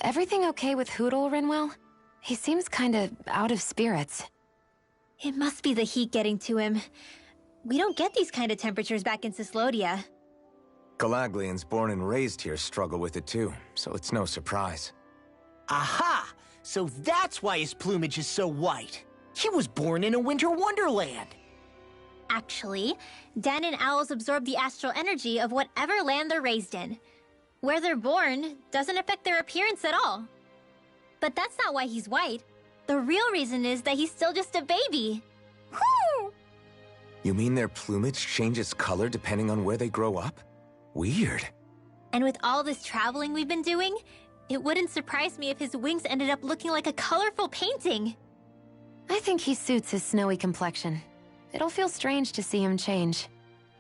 Everything okay with Hootle, Rinwell? He seems kinda out of spirits. It must be the heat getting to him. We don't get these kind of temperatures back in Cyslodia. Galaglians born and raised here struggle with it too, so it's no surprise. Aha! So that's why his plumage is so white. He was born in a winter wonderland. Actually, Dan and owls absorb the astral energy of whatever land they're raised in. Where they're born doesn't affect their appearance at all. But that's not why he's white. The real reason is that he's still just a baby. Whoo! You mean their plumage changes color depending on where they grow up? Weird. And with all this traveling we've been doing, it wouldn't surprise me if his wings ended up looking like a colorful painting. I think he suits his snowy complexion. It'll feel strange to see him change.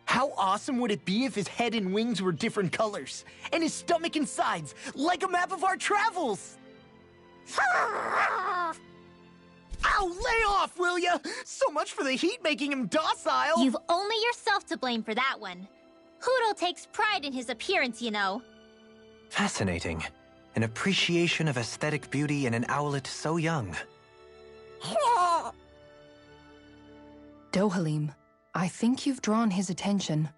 How awesome would it be if his head and wings were different colors, and his stomach and sides, like a map of our travels? Ow, lay off, will ya? So much for the heat making him docile. You've only yourself to blame for that one. Hootle takes pride in his appearance, you know. Fascinating. An appreciation of aesthetic beauty in an owlet so young. Dohalim, I think you've drawn his attention.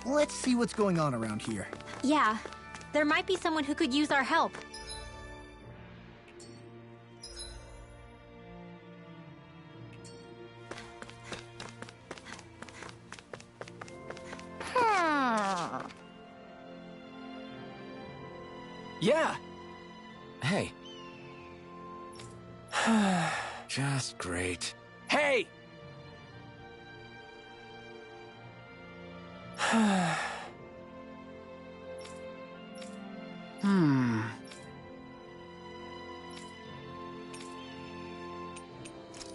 Let's see what's going on around here. Yeah, there might be someone who could use our help. Yeah! Hey. Just great. Hey!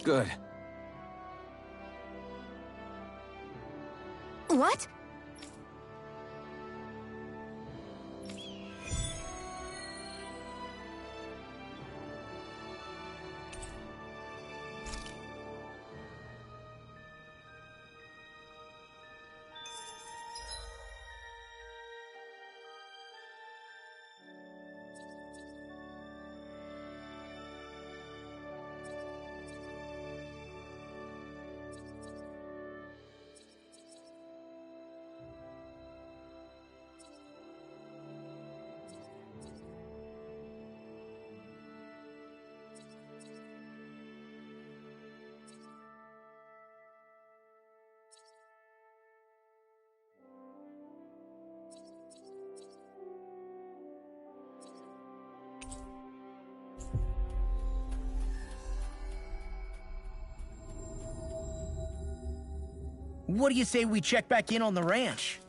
Good. What? What do you say we check back in on the ranch?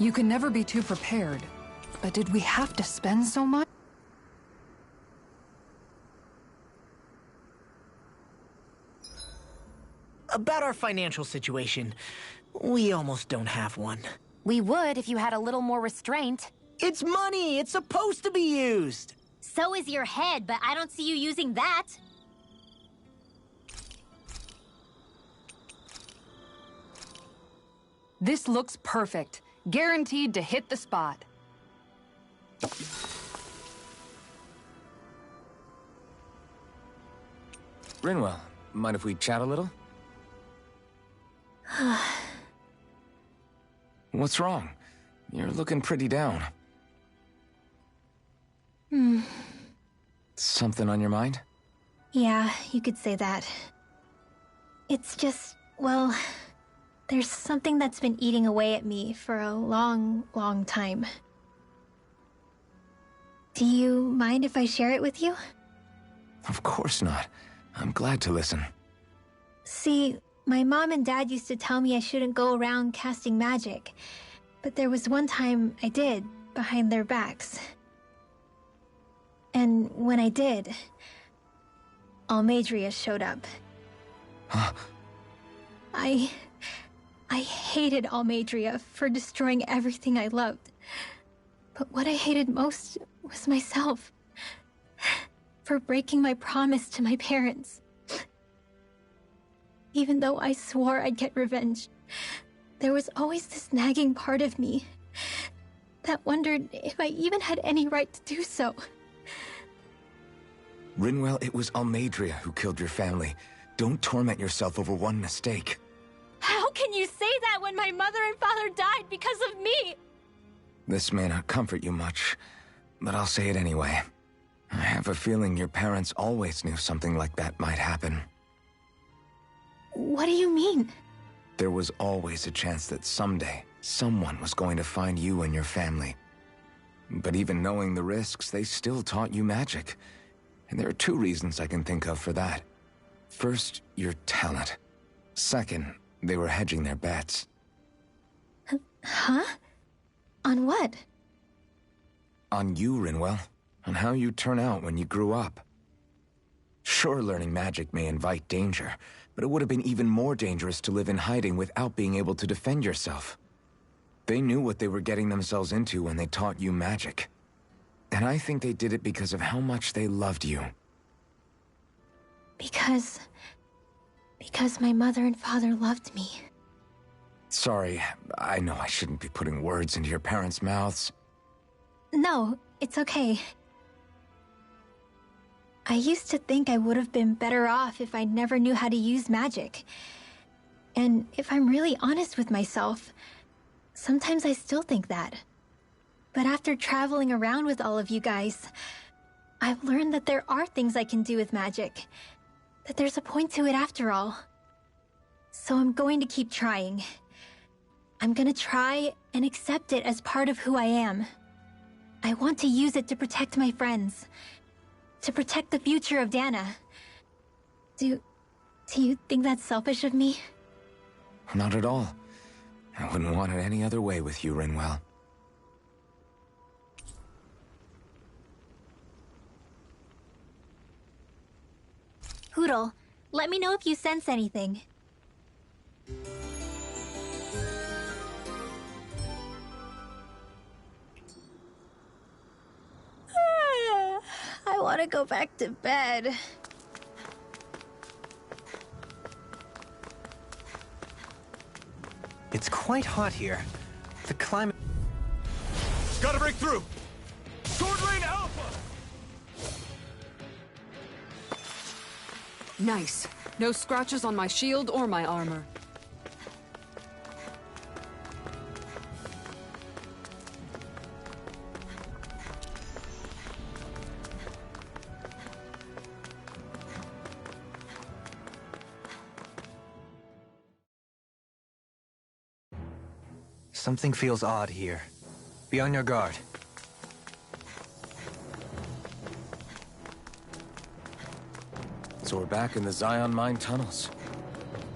You can never be too prepared. But did we have to spend so much? About our financial situation, we almost don't have one. We would if you had a little more restraint. It's money! It's supposed to be used! So is your head, but I don't see you using that. This looks perfect. Guaranteed to hit the spot. Rinwell, mind if we chat a little? What's wrong? You're looking pretty down. Something on your mind? Yeah, you could say that. It's just, well, there's something that's been eating away at me for a long, long time. Do you mind if I share it with you? Of course not. I'm glad to listen. See, my mom and dad used to tell me I shouldn't go around casting magic. But there was one time I did, behind their backs. And when I did, Almeidrea showed up. Huh? I hated Almeidrea for destroying everything I loved. But what I hated most was myself. For breaking my promise to my parents. Even though I swore I'd get revenge, there was always this nagging part of me that wondered if I even had any right to do so. Rinwell, it was Almeidrea who killed your family. Don't torment yourself over one mistake. How can you say that when my mother and father died because of me? This may not comfort you much, but I'll say it anyway. I have a feeling your parents always knew something like that might happen. What do you mean? There was always a chance that someday, someone was going to find you and your family. But even knowing the risks, they still taught you magic. And there are two reasons I can think of for that. First, your talent. Second, they were hedging their bets. Huh? On what? On you, Rinwell. On how you turn out when you grew up. Sure, learning magic may invite danger, but it would have been even more dangerous to live in hiding without being able to defend yourself. They knew what they were getting themselves into when they taught you magic. And I think they did it because of how much they loved you. Because my mother and father loved me. Sorry, I know I shouldn't be putting words into your parents' mouths. No, it's okay. I used to think I would have been better off if I never knew how to use magic. And if I'm really honest with myself, sometimes I still think that. But after traveling around with all of you guys, I've learned that there are things I can do with magic. That there's a point to it after all. So I'm going to keep trying. I'm gonna try and accept it as part of who I am. I want to use it to protect my friends. To protect the future of Dana. Do you think that's selfish of me? Not at all. I wouldn't want it any other way with you, Rinwell. Hootle, let me know if you sense anything. I want to go back to bed. It's quite hot here. The climate... Gotta break through! Sword Rain Alpha! Nice. No scratches on my shield or my armor. Something feels odd here. Be on your guard. So we're back in the Zion Mine tunnels.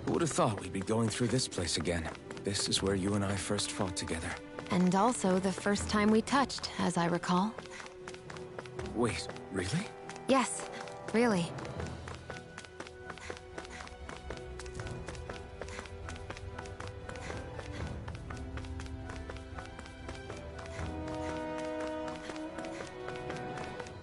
Who would have thought we'd be going through this place again? This is where you and I first fought together. And also the first time we touched, as I recall. Wait, really? Yes, really.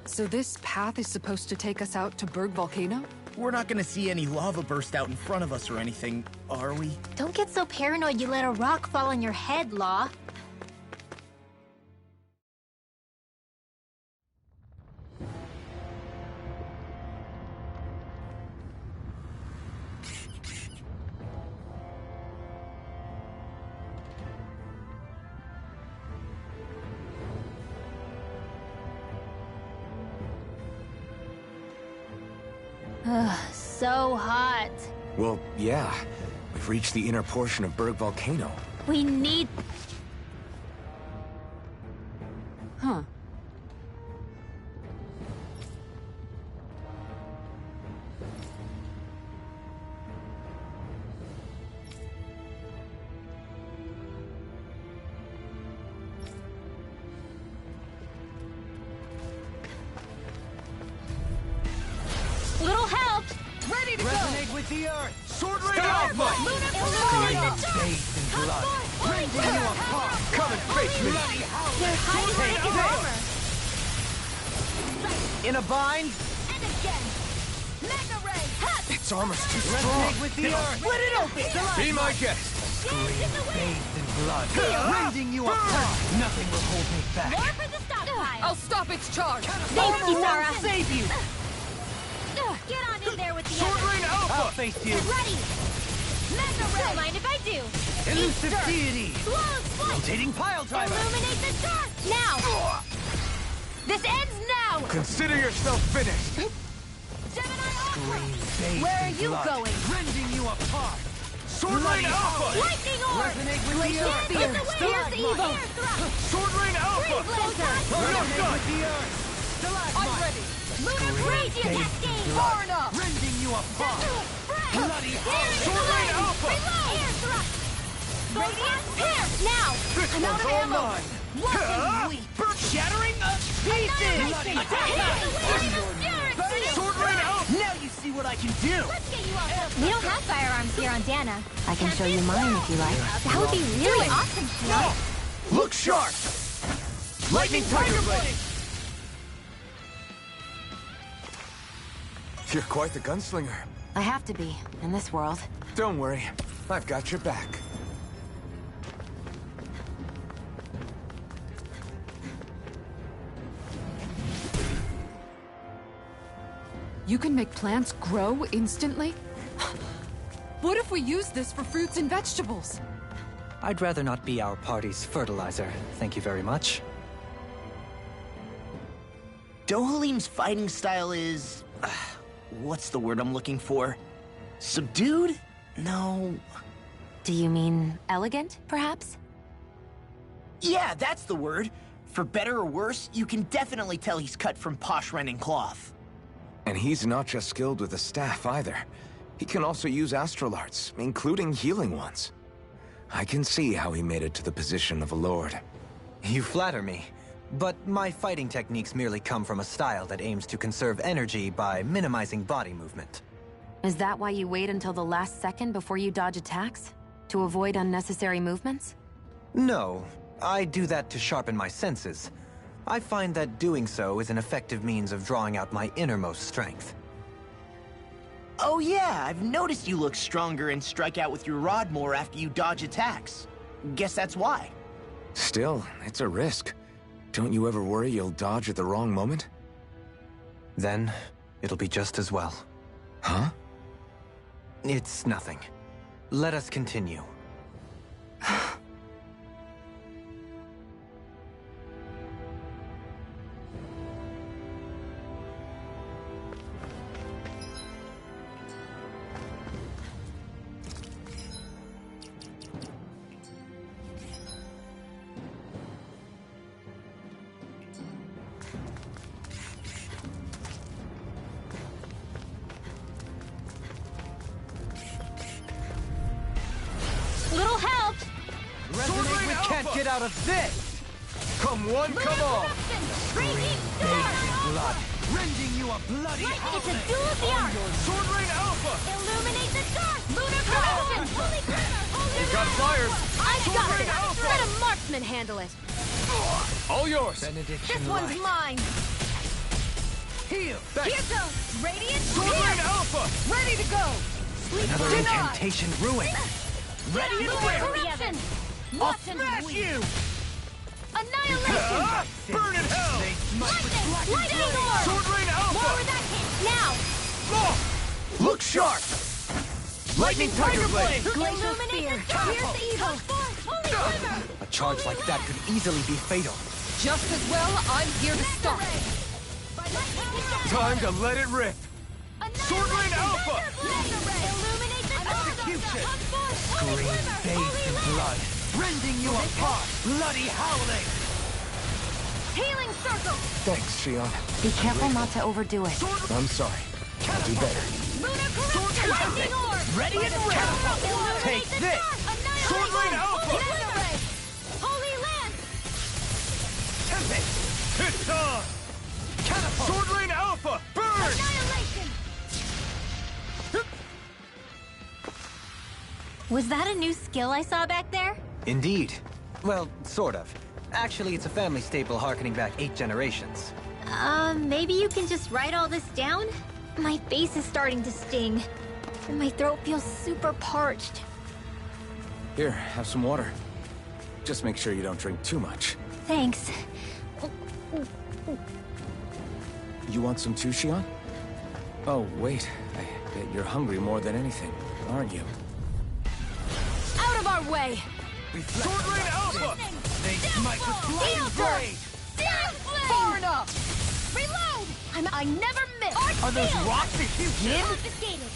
So this path is supposed to take us out to Berg Volcano? We're not gonna see any lava burst out in front of us or anything, are we? Don't get so paranoid you let a rock fall on your head, Law. So hot. Well, yeah. We've reached the inner portion of Berg Volcano. We need... Huh. Little help! Ready to Resonate with the earth! Sword Rain Alpha! Bathed in blood. Rending you apart! Come and face me! They're hiding in his armor! In a bind? And again! Mega Ray! Its armor's too strong. Resonate with the earth! Split it open! Be my guest! Bathed in blood. Rending you apart! Nothing will hold me back. More for the stockpile! I'll stop its charge! Thanks, Kisara! Save you! Get on in there with the Sword others! Rain I'll Alpha! face you. Ready! Mega Ray! Don't mind if I do! Elusive Eat dirt. deity. Flawless flight! Rotating pile driver. Illuminate the dark! Now! This ends now! Consider yourself finished! Gemini Ultra! Bathed Where are in you blood. going? Rending you apart. Sword Rain Alpha! Lightning Orb! Resonate with the earth. Here's the evil! Air thrust! Sword Rain Alpha! Blazer! Resonate with the earth. I'm Stalagmite. ready! Lunar Radiant Bathed in Cascade! Far enough! Rending you apart. Bloody Sword Rain Alpha! Air thrust! Radiant Pierce! Now! This I'm out one's of all ammo! mine! What can we? Shattering of pieces! Sword Rain Alpha! Now you see what I can do! We don't have firearms here on Dana. I can show you mine if you like. That would be really awesome, Shino. Look sharp! Lightning Tiger Blade! You're quite the gunslinger. I have to be, in this world. Don't worry. I've got your back. You can make plants grow instantly? What if we use this for fruits and vegetables? I'd rather not be our party's fertilizer. Thank you very much. Dohalim's fighting style is... what's the word I'm looking for? Subdued? No... Do you mean elegant, perhaps? Yeah, that's the word. For better or worse, you can definitely tell he's cut from posh Renin cloth. And he's not just skilled with the staff either. He can also use astral arts, including healing ones. I can see how he made it to the position of a lord. You flatter me. But my fighting techniques merely come from a style that aims to conserve energy by minimizing body movement. Is that why you wait until the last second before you dodge attacks? To avoid unnecessary movements? No, I do that to sharpen my senses. I find that doing so is an effective means of drawing out my innermost strength. Oh yeah, I've noticed you look stronger and strike out with your rod more after you dodge attacks. Guess that's why. Still, it's a risk. Don't you ever worry you'll dodge at the wrong moment? Then, it'll be just as well. Huh? It's nothing. Let us continue. can't get out of this! Come one, come all! Raging Bathed in blood, rending you a bloody It's a duel of the arts! Sword Rain Alpha! Illuminate the dark! Lunar corruption! Holy glimmer! Holy You got light! fires! I've got Rain it! Alpha! Let a marksman handle it! All yours! benediction This one's light. mine! Heal! Here goes! Radiant Sword Rain Spear! Alpha! Ready to go! Sleep Another denied! incantation ruin. Ready to corruption! Watch and weep! Annihilation! Burn in hell! Lightning orb! Sword Rain More Alpha! where that hit! Now! Look sharp! Lightning Tiger Blade! Glacial Spear! Pierce evil! Holy glimmer! A charge like that could easily be fatal. Just as well, I'm here to stop it. Time to let it rip! Sword Rain Alpha! Illuminate the Execution! Scream bathed in blood, rending you apart, bloody howling! Healing circle! Thanks, Shion. Be careful not to overdo it. I'm sorry. I'll do better. Lunar corruption! Lightning orb! Ready and ready! Illuminate Take the this! dark! Annihilate Sword Rain the Alpha! Laser ray! Holy lance! Tempest! It's on! Catapult! Sword Rain Alpha! Burn! Annihilation! Was that a new skill I saw back there? Indeed. Well, sort of. Actually, it's a family staple harkening back 8 generations. Maybe you can just write all this down? My face is starting to sting, and my throat feels super parched. Here, have some water. Just make sure you don't drink too much. Thanks. You want some too, Shion? Oh, wait. I bet you're hungry more than anything, aren't you? Out of our way! Sword Rain Alpha! They smite with blinding blade! Far enough! Reload! I never miss! Are those rocks that you hit? Confiscated!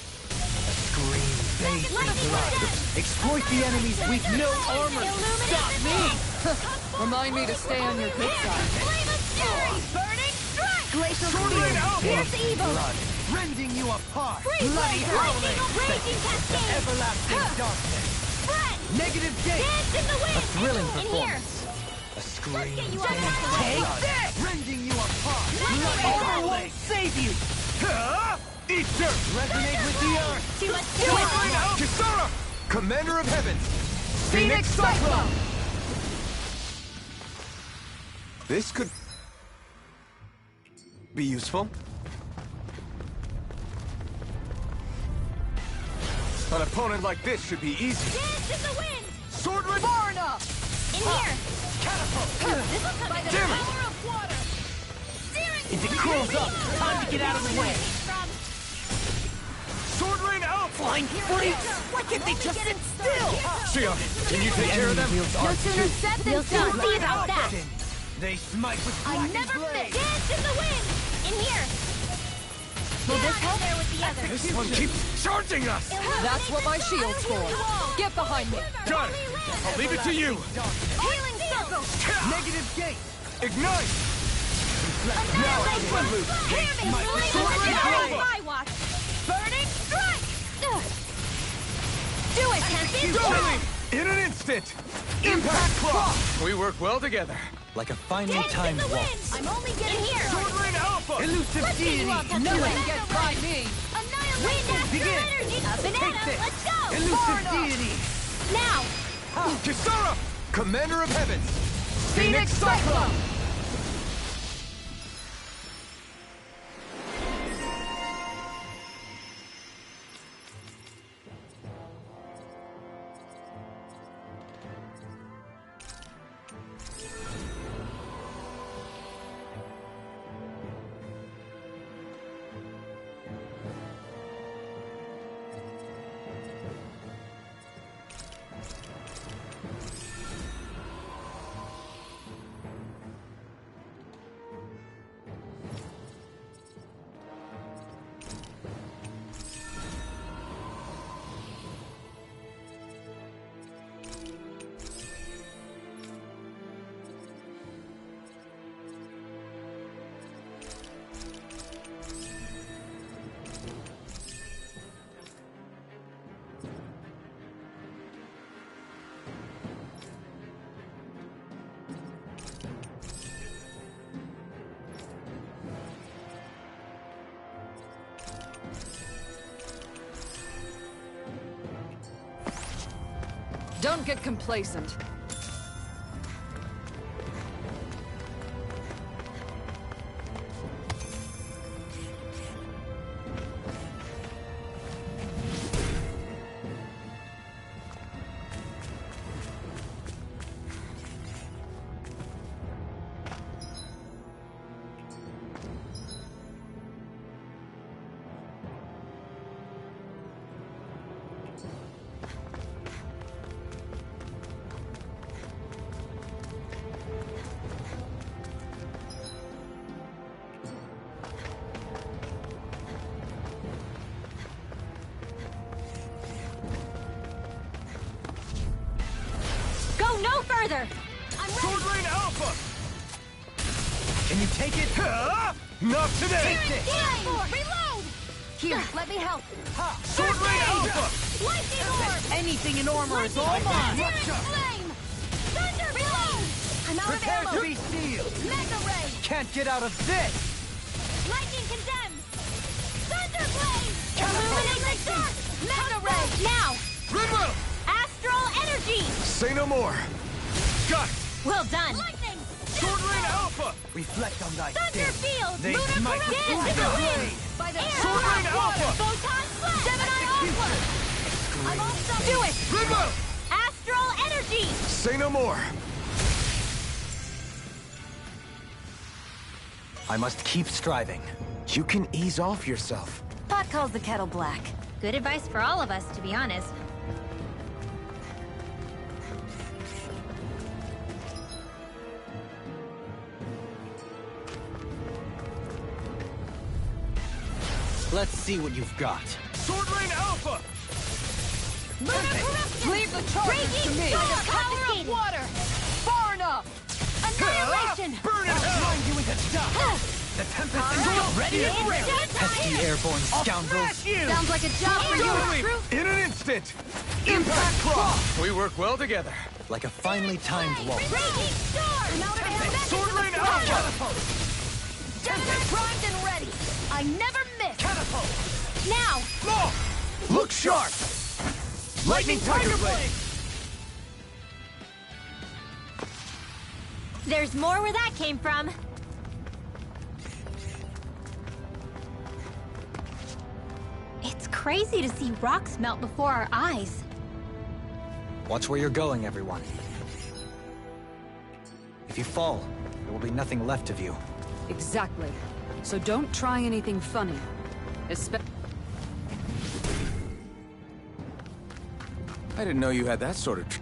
Scream bathed in Lightning blood. death! Exploit the enemies with no armor! Stop me! Remind me to stay on your good side. Flame of fury! Burning strike! Glacial Sword Rain Alpha! Pierce evil! Blood, rending you apart! Freeze Bloody lightning! howling! Raging cascade! Everlasting darkness! Friend! Negative gate! Dance in the wind! A thrilling In here! performance. A scream get you bathed out of the way. in blood, rending you apart! Lightning Bloody orb howling! Save you! Eat dirt! Resonate with the earth! Let's do Sword it! Rain Alpha! Kisara! Commander of Heavens! Phoenix Cyclone! This could be useful. An opponent like this should be easy. Dance in the wind! Sword Rain... Far enough! In here! This will come in the Damn it. power of water! If it cools up, time to get out of the way. Sword Rain Alpha! Flying freaks! Why can't they just sit still? Shion, can you take care of them? No sooner said than done! See about that! They smite with I blinding never blade! miss! Dance in the wind! In here! Will this help? There with the others. This one keeps charging us! That's what my shield's for. Get behind me. Got it! I'll leave it to you! Healing circle! Negative gate! Ignite! Now I can let loose! Hear me! Sword Rain Alpha! My watch! Burning strike! Do it, Tempest! Killing! In an instant! Impact Cross! We work well together. Like a finely Dance in timed the wind! waltz. I'm only getting here! Sword Rain Alpha! Elusive Let's get you deity! up, Tempest! Nothing gets by me. Annihilate astral Begin. energy! Up and Take at 'em! this! Let's go! Elusive deity! Now! Kisara! Commander of Heavens! Phoenix Cyclone! Don't get complacent. No further! I'm Sword Rain Alpha! Can you take it? Not today! Reload! Here, let me help. Sword Rain Alpha! Lightning orb! Anything in armor is all mine! Flame! Thunder! Reload! I'm out of Prepare ammo! to be sealed! Mega ray! Can't get out of this! Lightning condemned! Thunder flame! Illuminating dark! Mega ray! Now! Rinwell! Astral energy! Say no more! Got it! Well done! Lightning! Sword Rain Alpha! Reflect on thy Thunder sting. field! They Lunar smite corruption! with Dance in the wind! By the Air! Sword Rain Alpha! Photon flash! Gemini Alpha! I'm all stuck! Do it! Rinwell! Astral energy! Say no more! I must keep striving. You can ease off yourself. Pot calls the kettle black. Good advice for all of us, to be honest. Let's see what you've got. Sword Rain Alpha! Lunar corruption! Leave the charges to me. Storm! Power of Water! Far enough! Annihilation! Burn it hell! Grind you into dust! The Tempest is ready and ready! Pesky airborne scoundrels! Sounds like a job for you, Totally! recruit. In an instant! Impact Claw! We work well together. Like a finely timed waltz. Raging storm! I'm out of ammo! Sword Rain Alpha! Gemini primed and ready! I never miss! Catapult! Now! Law! Look sharp! Lightning Tiger Blade! There's more where that came from. It's crazy to see rocks melt before our eyes. Watch where you're going, everyone. If you fall, there will be nothing left of you. Exactly. So don't try anything funny. I didn't know you had that sort of...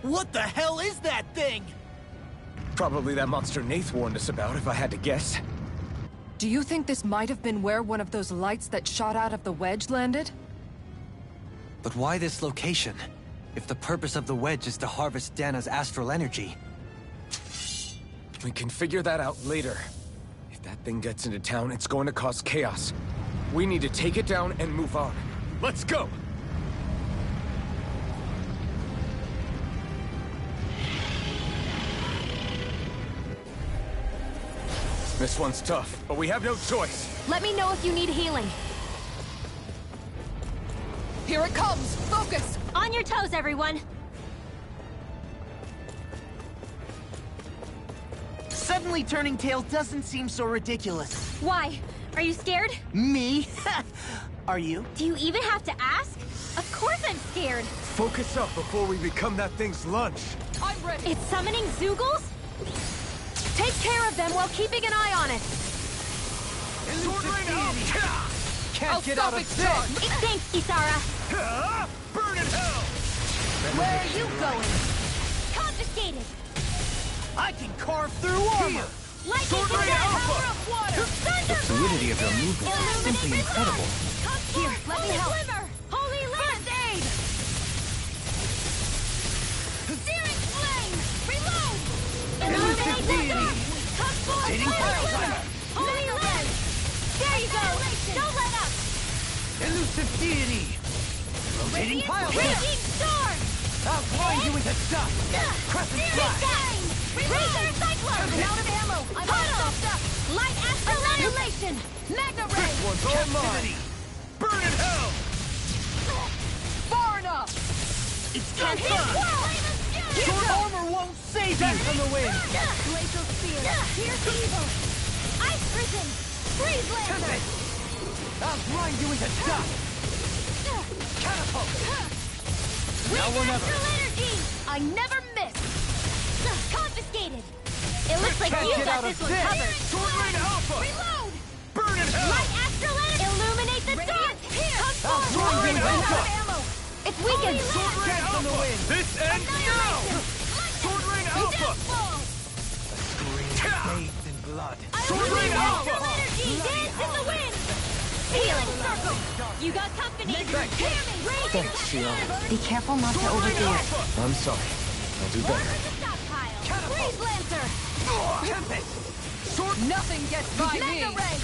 What the hell is that thing? Probably that monster Nath warned us about, if I had to guess. Do you think this might have been where one of those lights that shot out of the wedge landed? But why this location? If the purpose of the wedge is to harvest Dana's astral energy. We can figure that out later. If that thing gets into town, it's going to cause chaos. We need to take it down and move on. Let's go! This one's tough, but we have no choice. Let me know if you need healing. Here it comes! Focus! On your toes, everyone! Suddenly turning tail doesn't seem so ridiculous. Why? Are you scared? Me? Are you? Do you even have to ask? Of course I'm scared. Focus up before we become that thing's lunch. I'm ready. It's summoning Zoogles? Take care of them while keeping an eye on it. Sword rain out! I'll stop its charge. Thanks, Isara. Burn in hell! Where are you going? Confiscated. I can carve through armor! Lightning Sword rain condemned. alpha! Power of water. The fluidity of your movement is simply incredible. Here, let me help. Holy First aid. Searing flame. Reload. Illuminate the dark. Come forth. Holy Lens. There you go. Don't let up. Elusive deity! Rotating pile Raging storm. I'll grind you into dust! Crescent flash! Razor cyclone. I'm out of ammo. I'm all stuffed up. Light astral annihilation. Magna ray. This one's all mine! Burn in hell! Far enough. It's Can't hit wall. Your armor won't save you from the wind! Glacial spear. Here's evil. Ice prison. Freeze lancer. Tempest! I'll grind you into dust! Catapult! Now or never! Astral energy. I never miss. Confiscated. It looks like Can't you get got out of this one this. covered. Sword rain alpha! Reload. Burn in hell! Light astral energy. Illuminate the dark. Here. Come I'll forth. grind you into I'm out of dust! ammo. It's weakened. Sword rain Dance on the alpha! wind! This ends now! Sword rain alpha! Fall. Scream bathed in blood. Sword rain alpha! Energy. Dance in the wind. Healing circle. You got company. Hear me. Raging Thanks, Shion. Be careful not to overdo it. I'm sorry. I'll do better. the stockpile. Freeze lancer. Tempest! Nothing gets by me. Mega ray.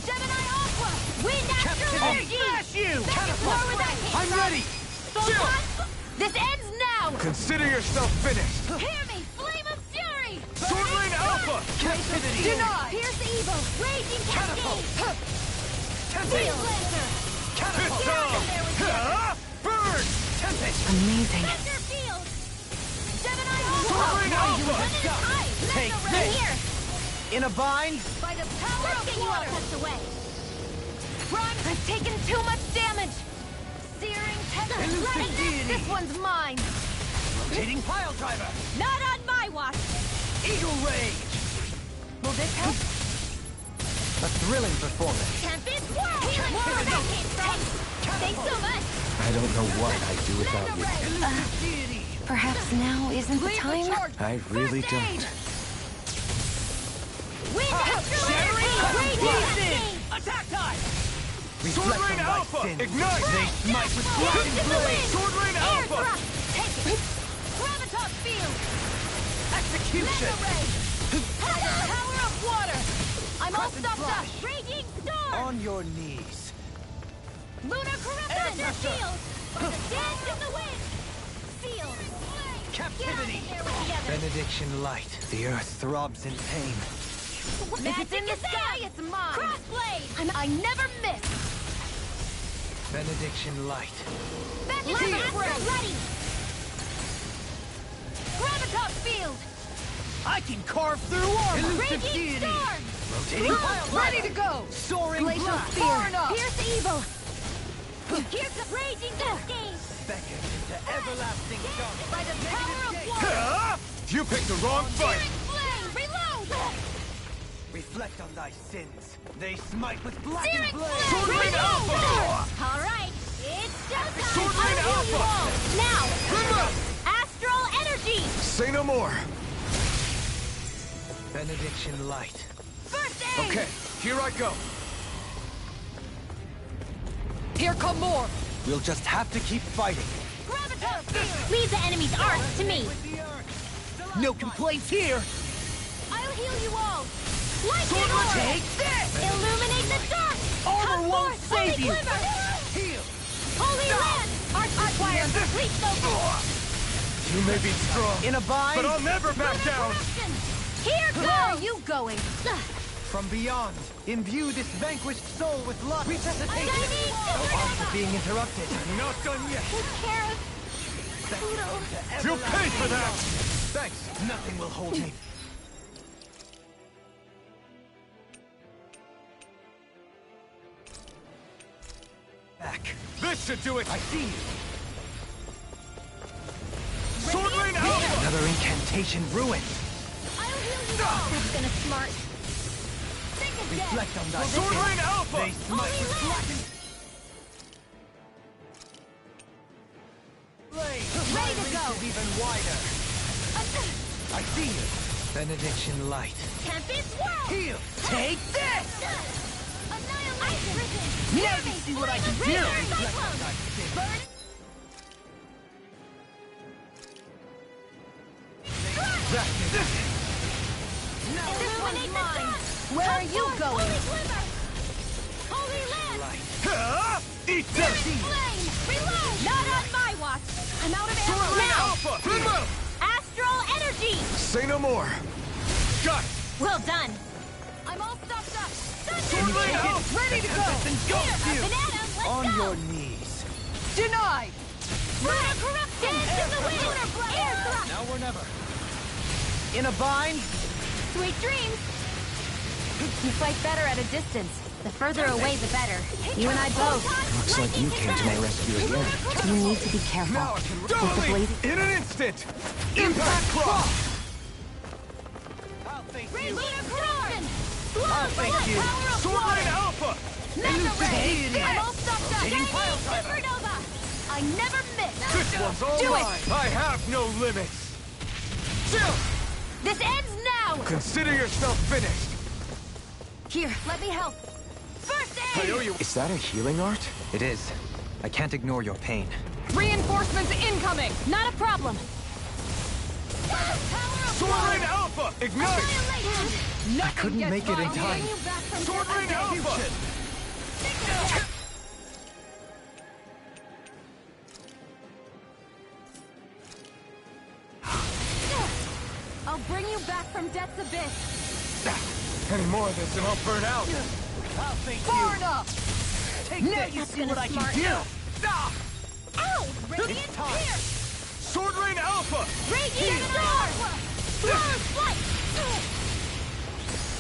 Gemini aqua. Wind astral I'll energy. smash you! More with that hit. I'm ready! Photon. This ends now! Consider yourself finished! Hear me. Flame of fury. Sword rain alpha! Captivity! Deny. Pierce evil. Raging cascade. Tempest! Freeze lancer. Catapult! Burn! Tempest! Amazing. Thunder field. Gemini Sword rain aqua. alpha! Take Mega ray. this. Here. In a bind? By the power of water. Tucked away. Run! I've taken too much damage! Searing Elusive deity! This one's mine! Rotating pile driver! Not on my watch. Eagle rage! Will this help? A thrilling performance. Tempest whirl. More where that came from. Thanks so much. I don't know what I'd do without you. Elusive deity! Perhaps now isn't the Leave the time? charge. I really don't. Wind astral energy. Raging Attack time! Sword Reflect rain on thy alpha! sins. Ignite! They smite with Dance blinding in the blade! wind. Sword rain Air alpha! thrust. Take it. Gravitas field. Execution! Mega ray. By the power of water. I'm all Crescent stuffed up. flash. Raging storm. On your knees. Lunar corruption. pressure. Field. By the dance in the wind. Field. Flame. Captivity. Get out of there together. Benediction light. The earth throbs in pain. Magic If it's in the is sky, them. it's mine! Crossblade. I never miss! Benediction light. Back in the ready. Gravitas field. I can carve through armor! Elusive Raging deity! storm. Rotating pile Ready to go. Soaring Glacial blast! spear. Far enough. Pierce evil. Here's the raging cascade. Beckon into everlasting darkness. By the power of water. You picked the wrong fight! Searing flame. Reload. Reflect on thy sins. They smite with blackened Searing blade. flame. Sword rain Reload. alpha! All right. It's showtime. Sword rain I'll heal you alpha. all. Now. Remember! Astral energy. Say no more! Benediction light. First aid. Okay, here I go. Here come more. We'll just have to keep fighting. Gravitas field. Leave the enemy's arc to me. No complaints here! I'll heal you all. Lightning Sword orb. take this! Illuminate the dark. Armor Come won't forth, save Holy you. Quiver. Heal! Holy land. Arch requires complete focus. You may be strong, In a bind? but I'll never back down! Corruption. Here Where are goes. you going? From beyond, imbue this vanquished soul with lust. Resuscitation. Shining No harm to being interrupted. Not done yet! Take care of Pluto. You'll pay for that! Thanks. Nothing will hold me. back! This should do it! I see you. Sword Rain Alpha! Another incantation ruined. I'll heal you all. That's gonna smart. Think again. Reflect on that. Sword Rain Alpha! They smite with blackened blade. Ready to go. Is even wider. I see you. Benediction light. Tempest Whirl. Heal. Take this. Annihilation. Now you see what I can do. Burn. Illuminate the dark. Where are you going? Holy glimmer. Holy land. Ah! Eat them! Flame. Reload. Not on my watch. I'm out of Sword ammo Rain now. Alpha! Reload! Astral energy. Say no more! Got it! Well done. I'm all stocked up. Sword Rain Alpha! Ready to go. Here, banana. Let's On go. your knees. Denied! Lunar corruption. Dance in the wind. Air thrust. Now or never. In a bind. Sweet dreams. You fight better at a distance. The further away, the better. You and I both. Looks like you came to my rescue again. You need to be careful. Now I can With the dominate blade- in an instant! Impact Cross! I'll face Lunar you. corruption. I'll face you. Power of Sword water. Rain Alpha! Mega ray. Elucidate. I'm all stocked up. Rotating pile driver. Supernova. I never miss. This one's all Do it. mine! I have no limits! Chill! This ends now. Consider yourself finished! Here, let me help. First aid. I owe you... Is that a healing art? It is. I can't ignore your pain. Reinforcements incoming! Not a problem. Power of Sword water. Rain Alpha! Ignite! Annihilation. I couldn't gets make it in by me. time. Bring you back from Sword death. Rain Alpha! I'll bring you back from death's abyss. Any more of this and I'll burn out! I'll face Far you. enough! Take Now this. you That's see gonna what I can smart. do. Ah! Ow! Radiant It's time. Pierce. Sword Rain Alpha! Radiant Sword. Sword Flight.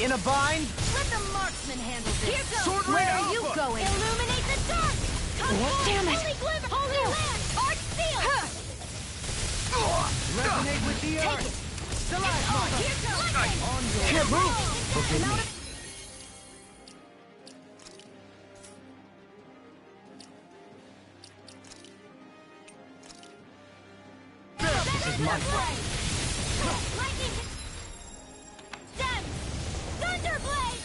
In a bind. Let the marksman handle this. Here goes. Sword Rain Where are Alpha. you going? Illuminate the dark. Come on. Damn it. Holy glimmer. Holy land. Arch seal. Resonate with the Take earth. it. Stalagmite. Here goes. Lightning. On your Can't move! Forgive me. This is my fight. Lightning. Stem. Thunderblade.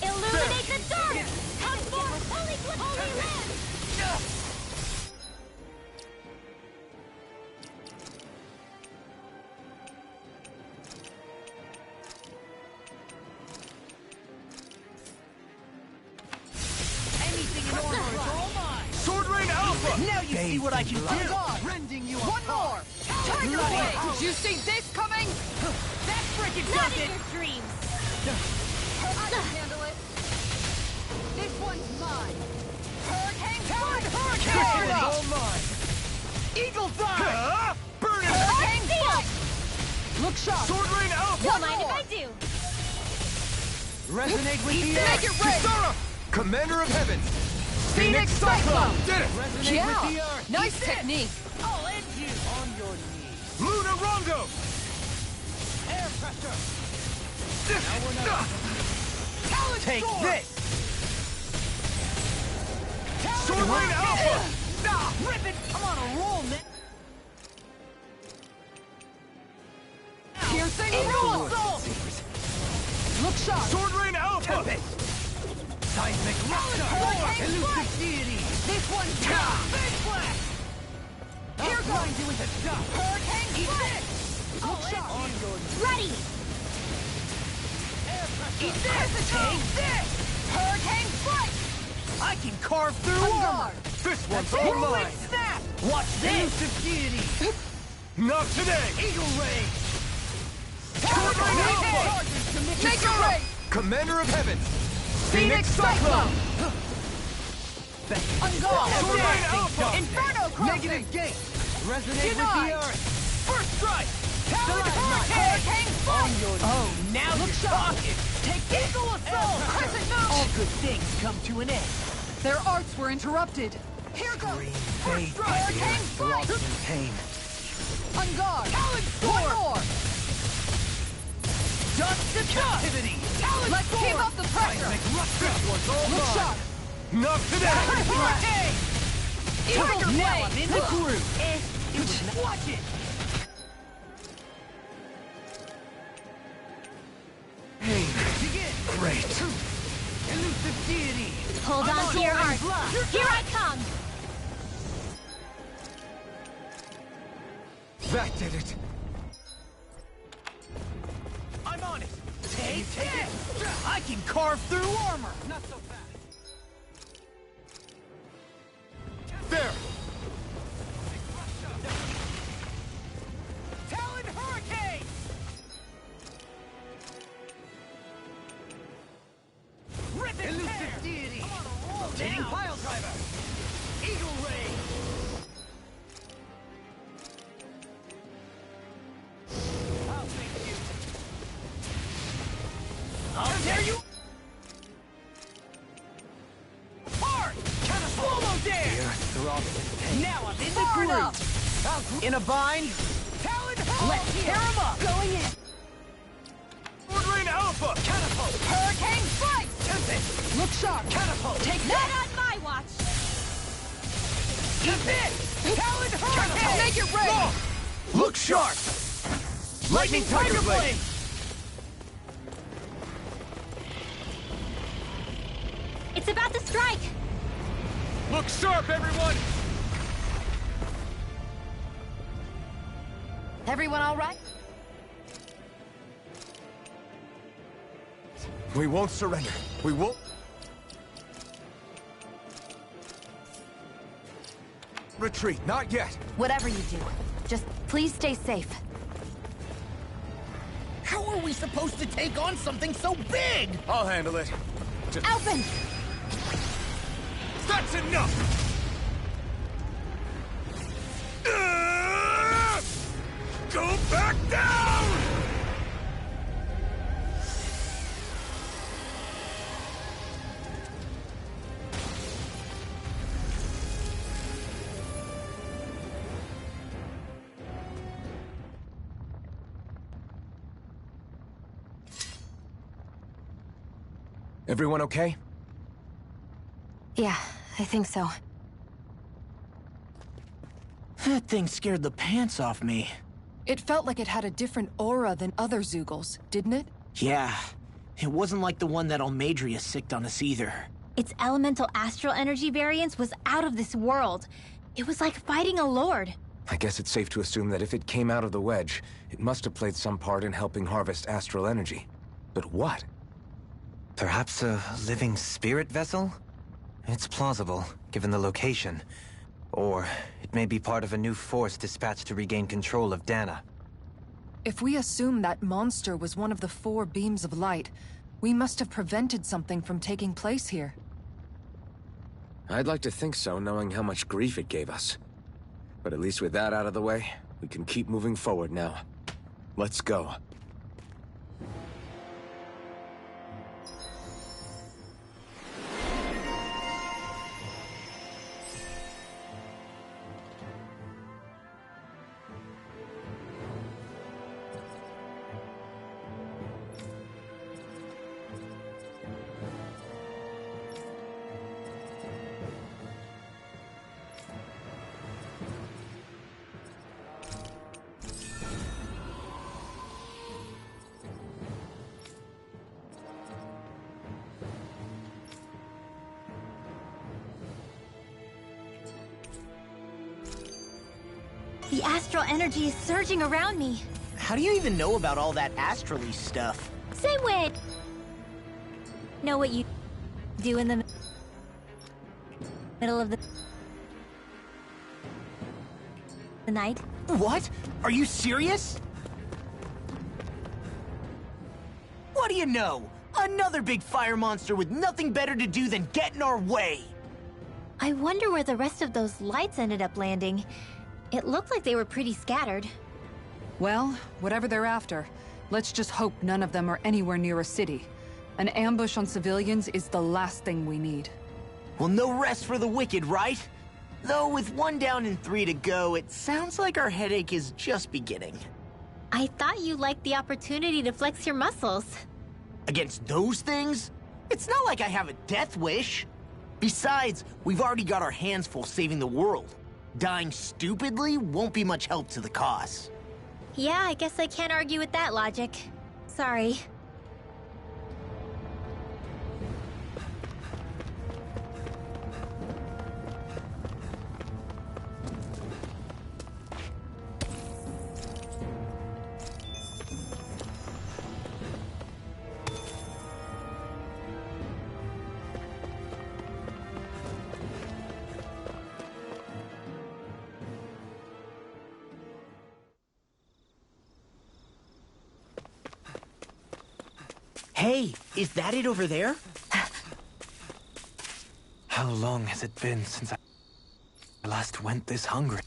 Illuminate the dark. Come forth. Holy land. Anything in order is all mine. Sword Rain Alpha! Now you see what I can do. Rending you One more! Tiger Blade! Did you see this coming? That frickin' Not does in it. your dreams. I can handle it. This one's mine. Hurricane Flight! Hurricane Far is enough! all mine. Eagle's eye. Ah! Burn it! Hurricane Flight! Look sharp! Sword Rain Alpha! Don't mind if I do. Resonate with the Make earth. it rain! Kisara! Commander of Heaven! Phoenix Cyclone! Did it! Resonate Yeah! with the earth. Nice technique! I'll end you. On your knees. Luna Rongo! Air pressure. Take this. Sword Rain Alpha! Rip it. I'm on a roll, man. Piercing Eagle roar! assault. Look sharp! Sword Rain Alpha! Seismic rupture. Hurricane Elusive deity. This one's mine! Big blast. Here Blind goes! you with the dust. Hurricane Flight! Look sharp! On your knees. Ready. Air pressure. Eat this. Take this. Hurricane Flight! I can carve through On armor. guard! This one's all Whirlwind mine! snap. Watch this. Elusive deity. Not today! Eagle ray. Sword Rain Alpha! Make it rain! Commander of Heaven! Phoenix Cyclone! Best On guard! Sword Rain Alpha! Inferno Crossing! Negative gate. Resonate with Denied. the earth. First strike. Stalagmite. Hurricane Flight! On your knees. Oh, now Look you're sharp. talking. Take Eagle assault. Crescent Moon! good things come to an end. Their arts were interrupted. Here goes! Faith, Hurricane strike! throbs in pain. On guard! Talon One Storm! more! Dust to captivity! Talon Let's Storm! keep up the pressure! Look sharp! Enough today! Hurricane! Tiger Now Blade! I'm in the groove! It was watch it! Begin! Great. Elusive deity! Hold I'm on to your going arc. black. Here I come! That did it. I'm on it! Take it! I can carve through armor! Not so fast! There! Talon Hurricane! Rip it! Elusive deity! Rotating pile driver! Eagle ray! I'll thank you! I'll tear you! Hard! Kind of swallow dare! Throbs in pain. Now I'm in the groove! In a bind? Talon Hurl! Let's tear him up! Going in! Sword Rain Alpha! Catapult! Hurricane strike! Tempest! Look sharp! Catapult! Take Not on my watch! Eat this! Talon Hurricane! Make it rain! Look sharp! Lightning Tiger Blade! It's about to strike! Look sharp, everyone! Everyone all right? We won't surrender. We won't... Retreat, not yet. Whatever you do, just please stay safe. How are we supposed to take on something so big? I'll handle it. Just... Alphen! That's enough! Go back down! Everyone okay? Yeah, I think so. That thing scared the pants off me. It felt like it had a different aura than other Zeugles, didn't it? Yeah. It wasn't like the one that Almadria sicked on us either. Its elemental astral energy variance was out of this world. It was like fighting a lord. I guess it's safe to assume that if it came out of the wedge, it must have played some part in helping harvest astral energy. But what? Perhaps a living spirit vessel? It's plausible, given the location. Or it may be part of a new force dispatched to regain control of Dana. If we assume that monster was one of the 4 beams of light, we must have prevented something from taking place here. I'd like to think so, knowing how much grief it gave us. But at least with that out of the way, we can keep moving forward now. Let's go. The astral energy is surging around me. How do you even know about all that astrally stuff? Same way. Know what you do in the middle of the night? What? Are you serious? What do you know? Another big fire monster with nothing better to do than get in our way! I wonder where the rest of those lights ended up landing. It looked like they were pretty scattered. Well, whatever they're after, let's just hope none of them are anywhere near a city. An ambush on civilians is the last thing we need. Well, no rest for the wicked, right? Though with 1 down and 3 to go, it sounds like our headache is just beginning. I thought you liked the opportunity to flex your muscles. Against those things? It's not like I have a death wish. Besides, we've already got our hands full saving the world. Dying stupidly won't be much help to the cause. Yeah, I guess I can't argue with that logic. Sorry. Hey, is that it over there? How long has it been since I last went this hungry?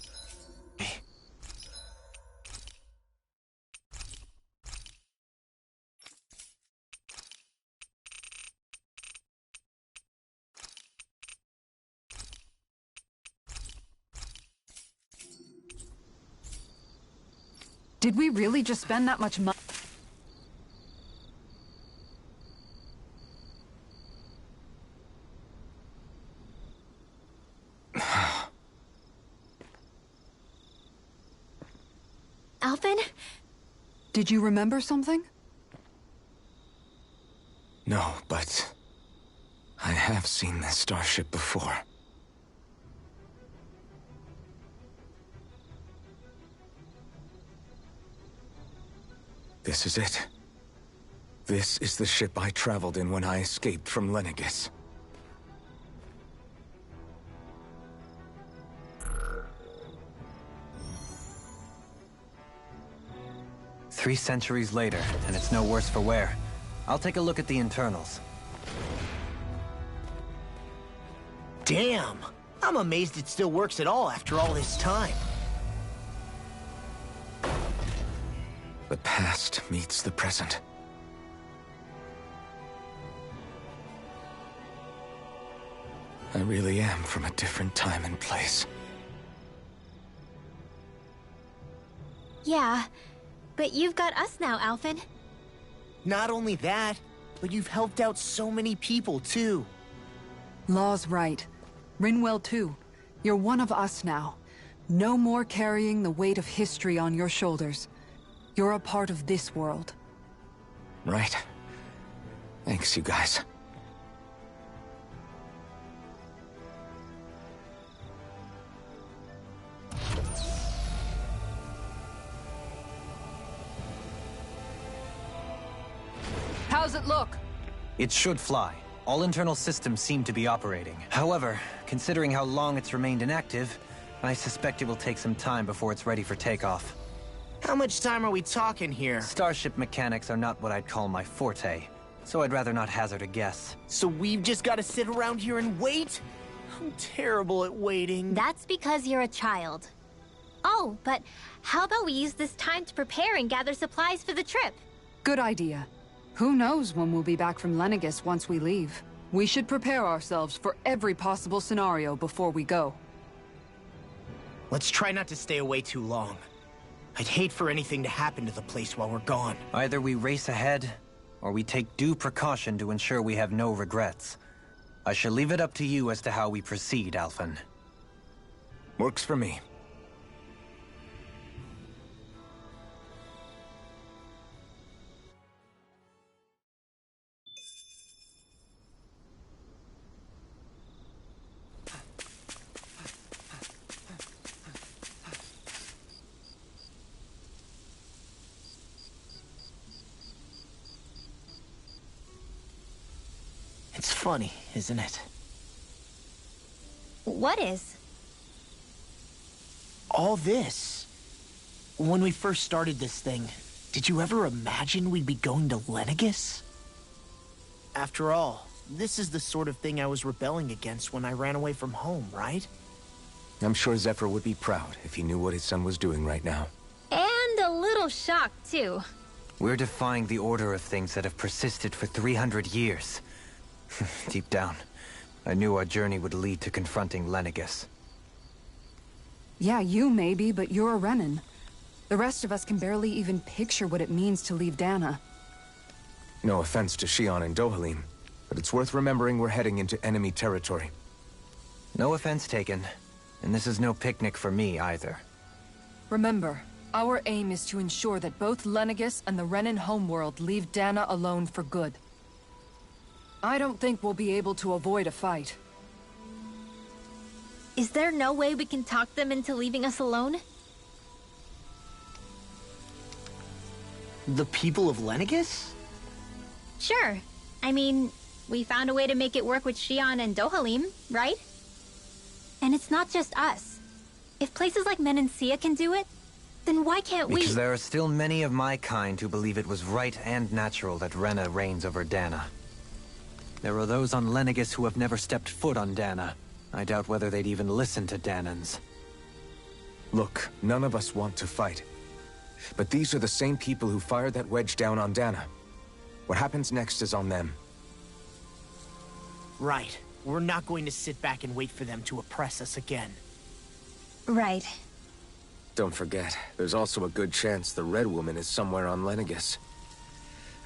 Did we really just spend that much money? Alphen? Did you remember something? No, but I have seen this starship before. This is it. This is the ship I traveled in when I escaped from Lenegis. Three centuries later, and it's no worse for wear. I'll take a look at the internals. Damn! I'm amazed it still works at all after all this time. The past meets the present. I really am from a different time and place. Yeah, but you've got us now, Alphen. Not only that, but you've helped out so many people, too. Law's right. Rinwell too. You're one of us now. No more carrying the weight of history on your shoulders. You're a part of this world. Right. Thanks, you guys. How's it look? It should fly. All internal systems seem to be operating. However, considering how long it's remained inactive, I suspect it will take some time before it's ready for takeoff. How much time are we talking here? Starship mechanics are not what I'd call my forte, so I'd rather not hazard a guess. So we've just got to sit around here and wait? I'm terrible at waiting. That's because you're a child. Oh, but how about we use this time to prepare and gather supplies for the trip? Good idea. Who knows when we'll be back from Lenegis once we leave. We should prepare ourselves for every possible scenario before we go. Let's try not to stay away too long. I'd hate for anything to happen to the place while we're gone. Either we race ahead, or we take due precaution to ensure we have no regrets. I shall leave it up to you as to how we proceed, Alphen. Works for me. It's funny, isn't it? What is? All this. When we first started this thing, did you ever imagine we'd be going to Lenegis? After all, this is the sort of thing I was rebelling against when I ran away from home, right? I'm sure Zephyr would be proud if he knew what his son was doing right now. And a little shocked, too. We're defying the order of things that have persisted for 300 years. Deep down, I knew our journey would lead to confronting Lenegis. Yeah, you maybe, but you're a Renan. The rest of us can barely even picture what it means to leave Dana. No offense to Shion and Dohalim, but it's worth remembering we're heading into enemy territory. No offense taken, and this is no picnic for me either. Remember, our aim is to ensure that both Lenegis and the Renan homeworld leave Dana alone for good. I don't think we'll be able to avoid a fight. Is there no way we can talk them into leaving us alone? The people of Lenegis? Sure. I mean, we found a way to make it work with Shion and Dohalim, right? And it's not just us. If places like Menancia can do it, then why can't we? Because there are still many of my kind who believe it was right and natural that Rena reigns over Dana. There are those on Lenegis who have never stepped foot on Dana. I doubt whether they'd even listen to Danans. Look, none of us want to fight. But these are the same people who fired that wedge down on Dana. What happens next is on them. Right. We're not going to sit back and wait for them to oppress us again. Right. Don't forget, there's also a good chance the Red Woman is somewhere on Lenegis.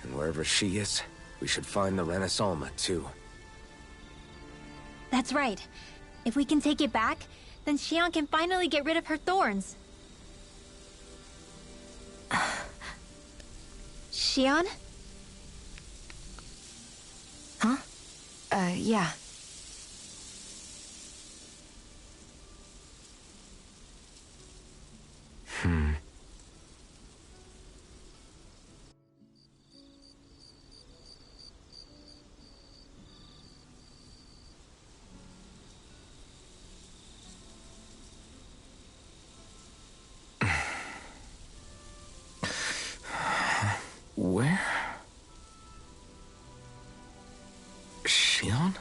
And wherever she is, we should find the Renaissalma, too. That's right. If we can take it back, then Shion can finally get rid of her thorns. Shion? Huh? Yeah. Where? Shion?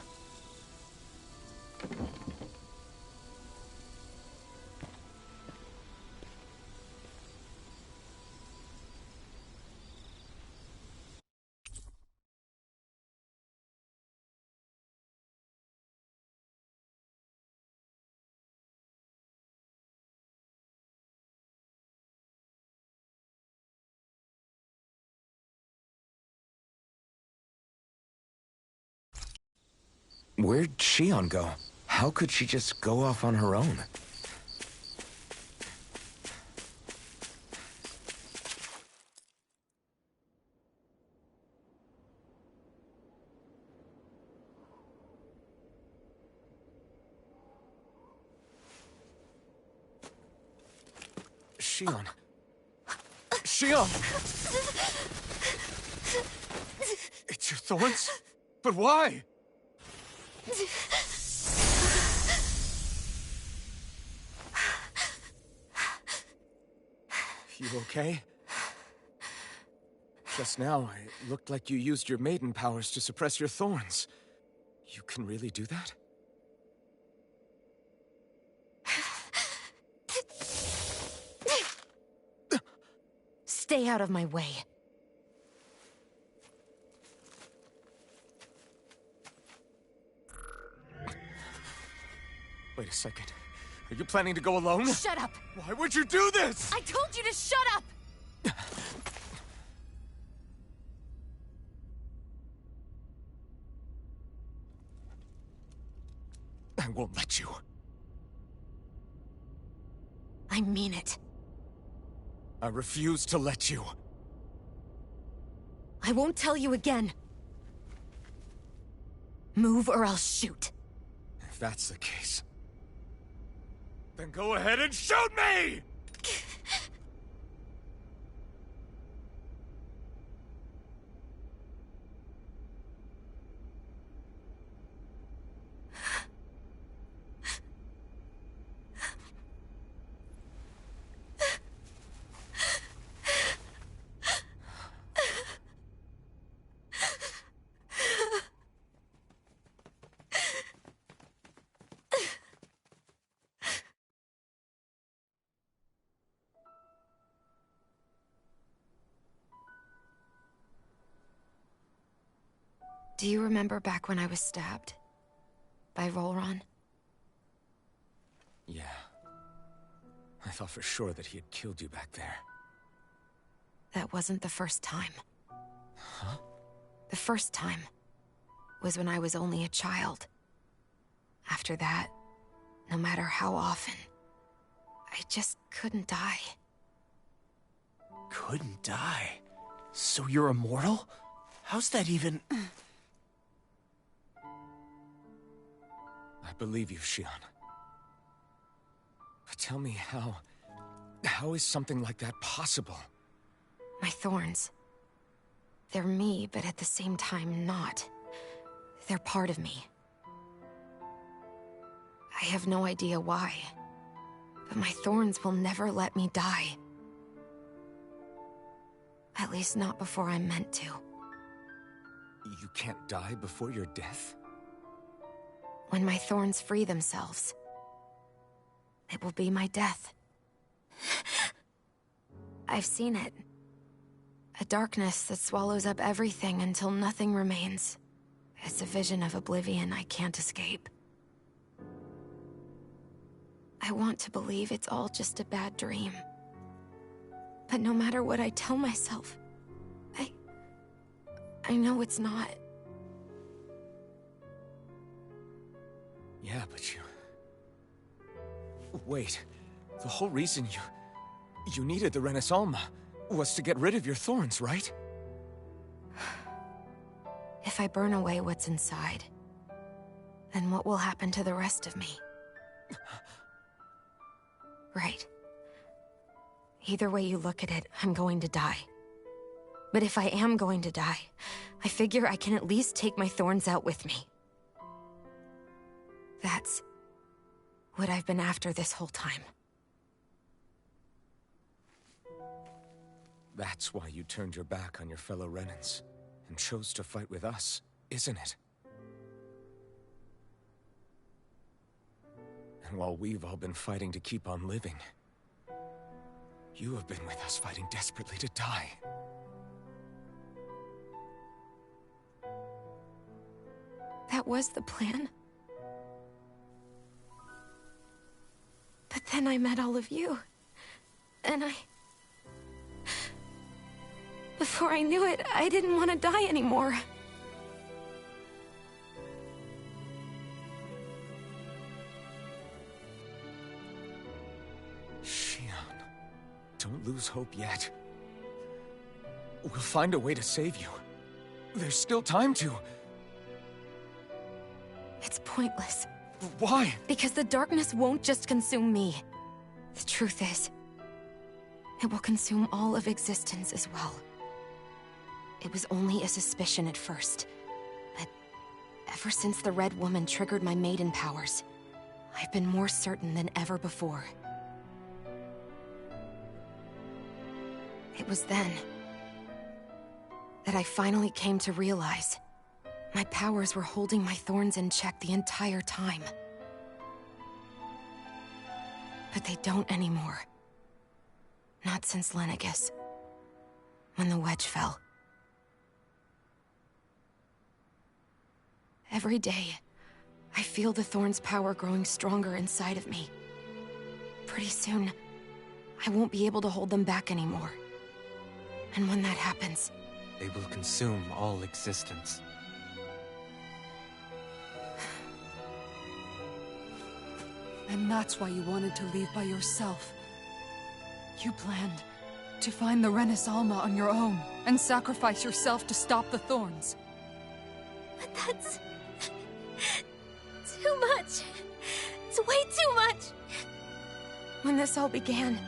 Where'd Shion go? How could she just go off on her own? Shion. Shion! It's your thorns? But why? You okay? Just now, it looked like you used your maiden powers to suppress your thorns. You can really do that? Stay out of my way. Wait a second. Are you planning to go alone? Shut up! Why would you do this? I told you to shut up! I won't let you. I mean it. I refuse to let you. I won't tell you again. Move or I'll shoot. If that's the case, then go ahead and shoot me! Do you remember back when I was stabbed? By Volron? Yeah. I thought for sure that he had killed you back there. That wasn't the first time. Huh? The first time was when I was only a child. After that, no matter how often, I just couldn't die. Couldn't die? So you're immortal? How's that even... I believe you, Shionne. But tell me how is something like that possible? My thorns. They're me, but at the same time not. They're part of me. I have no idea why, but my thorns will never let me die. At least not before I'm meant to. You can't die before your death? When my thorns free themselves, it will be my death. I've seen it. A darkness that swallows up everything until nothing remains. It's a vision of oblivion I can't escape. I want to believe it's all just a bad dream. But no matter what I tell myself, I know it's not. Yeah, but you... Wait. The whole reason you needed the Renaissance was to get rid of your thorns, right? If I burn away what's inside, then what will happen to the rest of me? Right. Either way you look at it, I'm going to die. But if I am going to die, I figure I can at least take my thorns out with me. That's what I've been after this whole time. That's why you turned your back on your fellow Renans and chose to fight with us, isn't it? And while we've all been fighting to keep on living, you have been with us fighting desperately to die. That was the plan. But then I met all of you. And before I knew it, I didn't want to die anymore. Shionne, don't lose hope yet. We'll find a way to save you. There's still time to... It's pointless. Why? Because the darkness won't just consume me. The truth is, it will consume all of existence as well. It was only a suspicion at first, but ever since the Red Woman triggered my maiden powers, I've been more certain than ever before. It was then that I finally came to realize my powers were holding my thorns in check the entire time. But they don't anymore. Not since Lenegis, when the wedge fell. Every day, I feel the thorn's power growing stronger inside of me. Pretty soon, I won't be able to hold them back anymore. And when that happens... They will consume all existence. And that's why you wanted to leave by yourself. You planned to find the Renaissance on your own and sacrifice yourself to stop the thorns. But that's... too much. It's way too much. When this all began,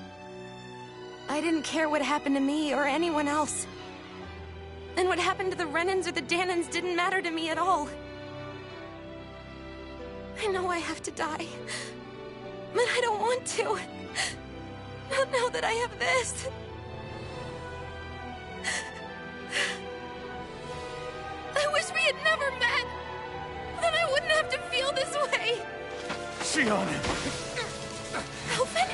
I didn't care what happened to me or anyone else. And what happened to the Renans or the Dahnans didn't matter to me at all. I know I have to die, but I don't want to. Not now that I have this. I wish we had never met. Then I wouldn't have to feel this way. Shionne! Alphen?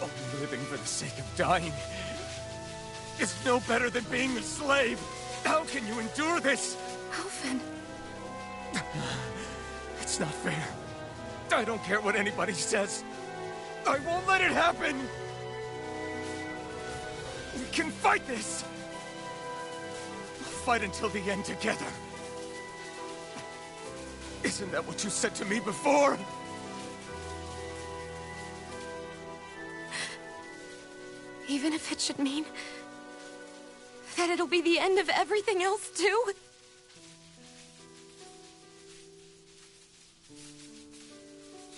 Only living for the sake of dying. is no better than being a slave. How can you endure this? Alphen. It's not fair. I don't care what anybody says. I won't let it happen! We can fight this! We'll fight until the end together. Isn't that what you said to me before? Even if it should mean that it'll be the end of everything else, too?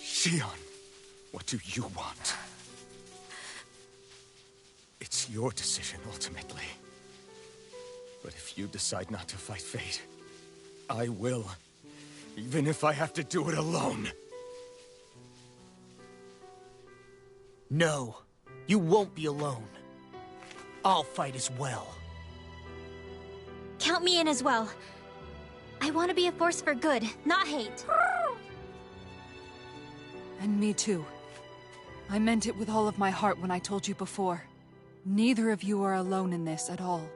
Shion, what do you want? It's your decision, ultimately. But if you decide not to fight fate, I will. Even if I have to do it alone. No, you won't be alone. I'll fight as well. Count me in as well. I want to be a force for good, not hate. And me too. I meant it with all of my heart when I told you before. Neither of you are alone in this at all.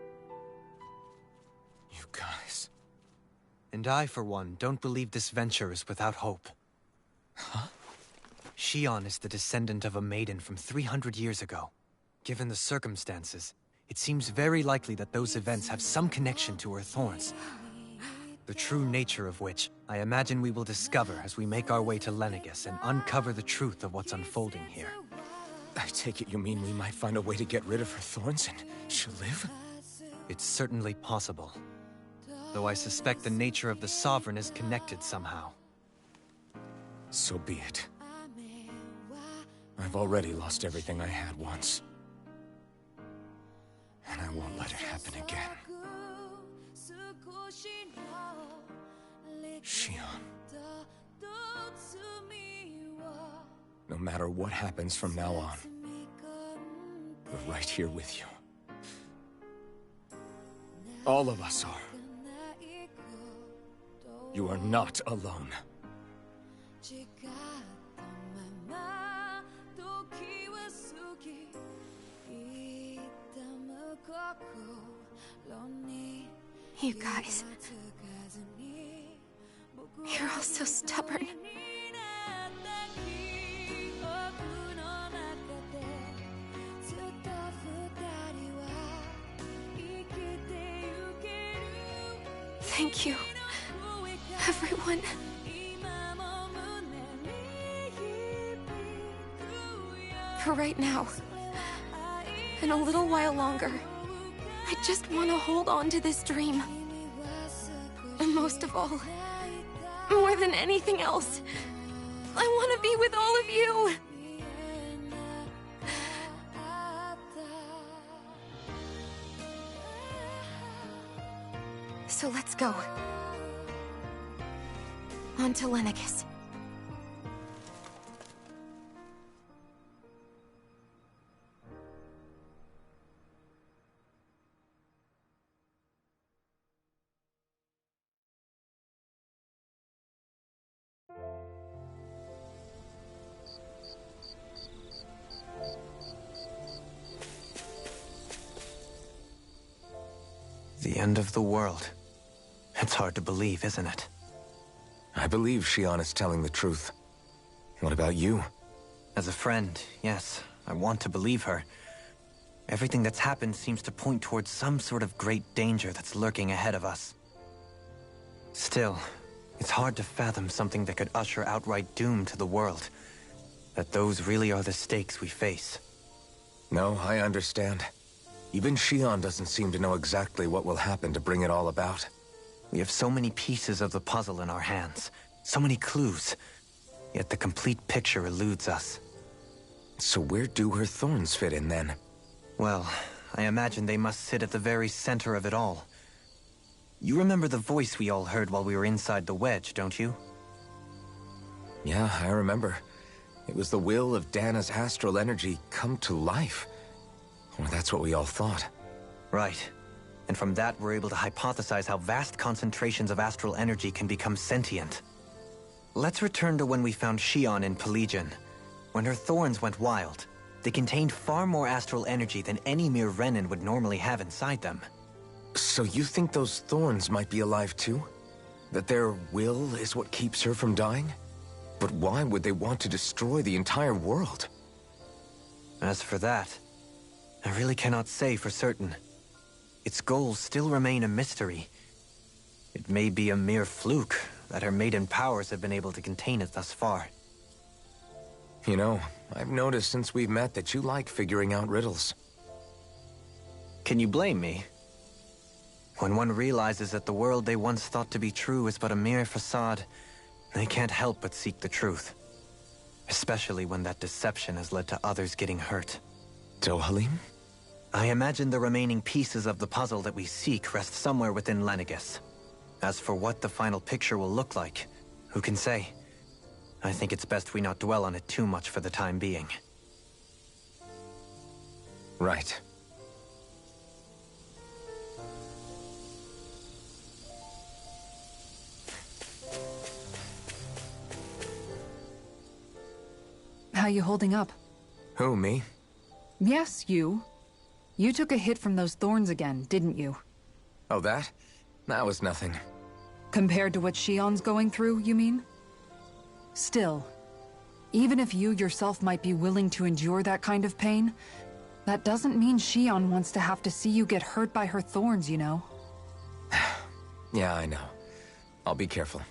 You guys... And I, for one, don't believe this venture is without hope. Huh? Shion is the descendant of a maiden from 300 years ago. Given the circumstances, it seems very likely that those events have some connection to her thorns. The true nature of which, I imagine we will discover as we make our way to Lenegis and uncover the truth of what's unfolding here. I take it you mean we might find a way to get rid of her thorns and she'll live? It's certainly possible. Though I suspect the nature of the Sovereign is connected somehow. So be it. I've already lost everything I had once. And I won't let it happen again. Shion. No matter what happens from now on, we're right here with you. All of us are. You are not alone. You guys... You're all so stubborn. Thank you, everyone. For right now, and a little while longer, I just want to hold on to this dream. And most of all, more than anything else, I want to be with all of you. So let's go. On to Lenegis. The end of the world. It's hard to believe, isn't it? I believe Shion is telling the truth. What about you? As a friend, yes, I want to believe her. Everything that's happened seems to point towards some sort of great danger that's lurking ahead of us. Still, it's hard to fathom something that could usher outright doom to the world. That those really are the stakes we face. No, I understand. Even Shion doesn't seem to know exactly what will happen to bring it all about. We have so many pieces of the puzzle in our hands, so many clues, yet the complete picture eludes us. So where do her thorns fit in then? Well, I imagine they must sit at the very center of it all. You remember the voice we all heard while we were inside the wedge, don't you? Yeah, I remember. It was the will of Dana's astral energy come to life. Well, that's what we all thought. Right. And from that, we're able to hypothesize how vast concentrations of astral energy can become sentient. Let's return to when we found Shion in Pelegion, when her thorns went wild. They contained far more astral energy than any mere Renin would normally have inside them. So you think those thorns might be alive too? That their will is what keeps her from dying? But why would they want to destroy the entire world? As for that, I really cannot say for certain. Its goals still remain a mystery. It may be a mere fluke that her maiden powers have been able to contain it thus far. You know, I've noticed since we've met that you like figuring out riddles. Can you blame me? When one realizes that the world they once thought to be true is but a mere facade, they can't help but seek the truth. Especially when that deception has led to others getting hurt. Dohalim? I imagine the remaining pieces of the puzzle that we seek rest somewhere within Lenegis. As for what the final picture will look like, who can say? I think it's best we not dwell on it too much for the time being. Right. How you holding up? Who, me? Yes, you. You took a hit from those thorns again, didn't you? Oh, that? That was nothing. Compared to what Shion's going through, you mean? Still, even if you yourself might be willing to endure that kind of pain, that doesn't mean Shion wants to have to see you get hurt by her thorns, you know? Yeah, I know. I'll be careful.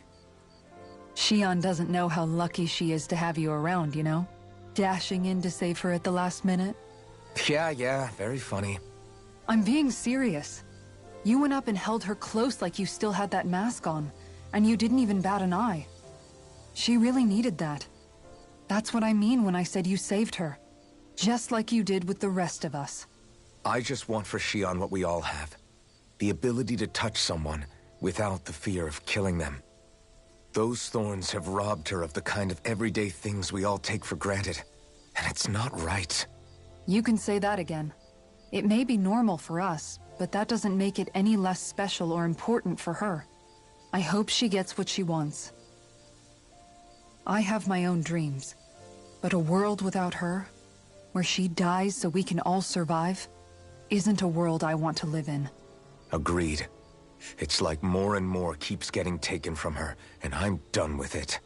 Shion doesn't know how lucky she is to have you around, you know? Dashing in to save her at the last minute. Yeah, very funny. I'm being serious. You went up and held her close like you still had that mask on, and you didn't even bat an eye. She really needed that. That's what I mean when I said you saved her. Just like you did with the rest of us. I just want for Shion what we all have. The ability to touch someone without the fear of killing them. Those thorns have robbed her of the kind of everyday things we all take for granted. And it's not right. You can say that again. It may be normal for us, but that doesn't make it any less special or important for her. I hope she gets what she wants. I have my own dreams, but a world without her, where she dies so we can all survive, isn't a world I want to live in. Agreed. It's like more and more keeps getting taken from her, and I'm done with it.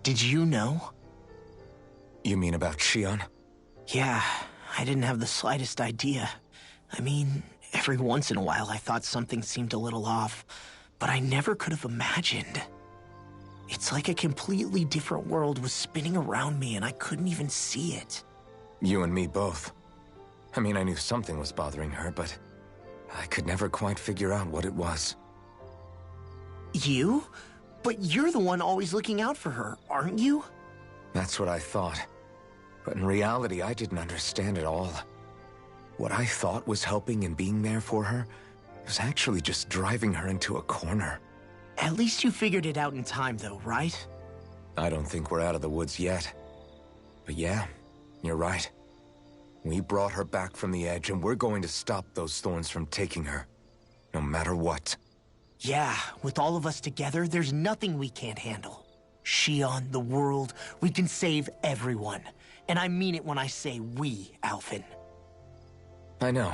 Did you know? You mean about Shion? Yeah, I didn't have the slightest idea. I mean, every once in a while I thought something seemed a little off, but I never could have imagined. It's like a completely different world was spinning around me and I couldn't even see it. You and me both. I mean, I knew something was bothering her, but I could never quite figure out what it was. You? But you're the one always looking out for her, aren't you? That's what I thought. But in reality, I didn't understand it all. What I thought was helping and being there for her was actually just driving her into a corner. At least you figured it out in time, though, right? I don't think we're out of the woods yet. But yeah, you're right. We brought her back from the edge, and we're going to stop those thorns from taking her. No matter what. Yeah, with all of us together, there's nothing we can't handle. Shion, the world, we can save everyone. And I mean it when I say we, Alphen. I know.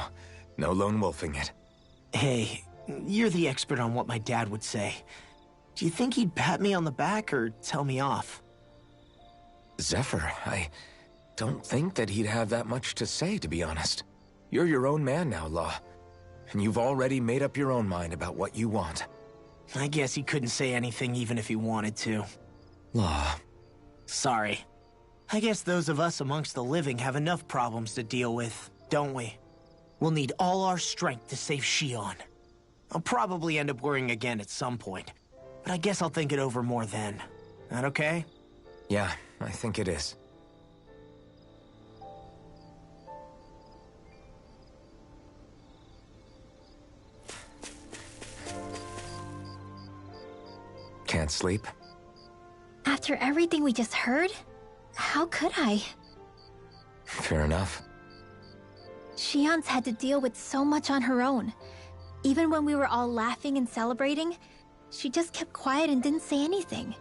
No lone wolfing it. Hey, you're the expert on what my dad would say. Do you think he'd pat me on the back or tell me off? Zephyr, I don't think that he'd have that much to say, to be honest. You're your own man now, Law. And you've already made up your own mind about what you want. I guess he couldn't say anything even if he wanted to. Law. Sorry. I guess those of us amongst the living have enough problems to deal with, don't we? We'll need all our strength to save Shion. I'll probably end up worrying again at some point, but I guess I'll think it over more then. That okay? Yeah, I think it is. Can't sleep? After everything we just heard, how could I? Fair enough. Shion's had to deal with so much on her own. Even when we were all laughing and celebrating, she just kept quiet and didn't say anything.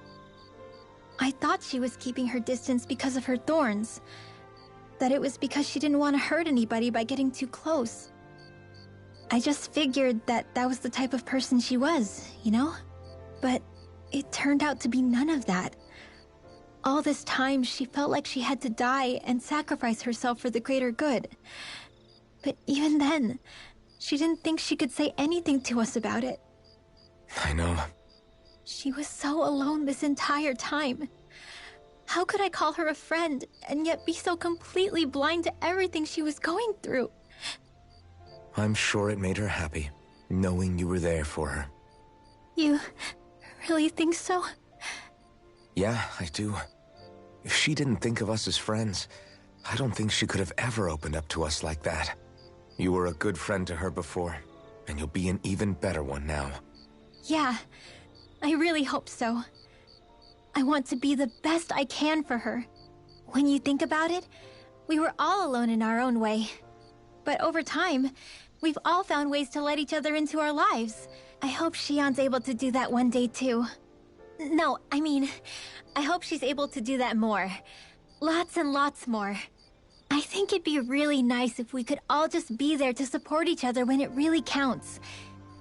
I thought she was keeping her distance because of her thorns. That it was because she didn't want to hurt anybody by getting too close. I just figured that that was the type of person she was, you know? But it turned out to be none of that. All this time, she felt like she had to die and sacrifice herself for the greater good. But even then, she didn't think she could say anything to us about it. I know. She was so alone this entire time. How could I call her a friend and yet be so completely blind to everything she was going through? I'm sure it made her happy, knowing you were there for her. You really think so? Yeah, I do. If she didn't think of us as friends, I don't think she could have ever opened up to us like that. You were a good friend to her before, and you'll be an even better one now. Yeah, I really hope so. I want to be the best I can for her. When you think about it, we were all alone in our own way. But over time, we've all found ways to let each other into our lives. I hope Shion's able to do that one day too. No, I mean, I hope she's able to do that more. Lots and lots more. I think it'd be really nice if we could all just be there to support each other when it really counts.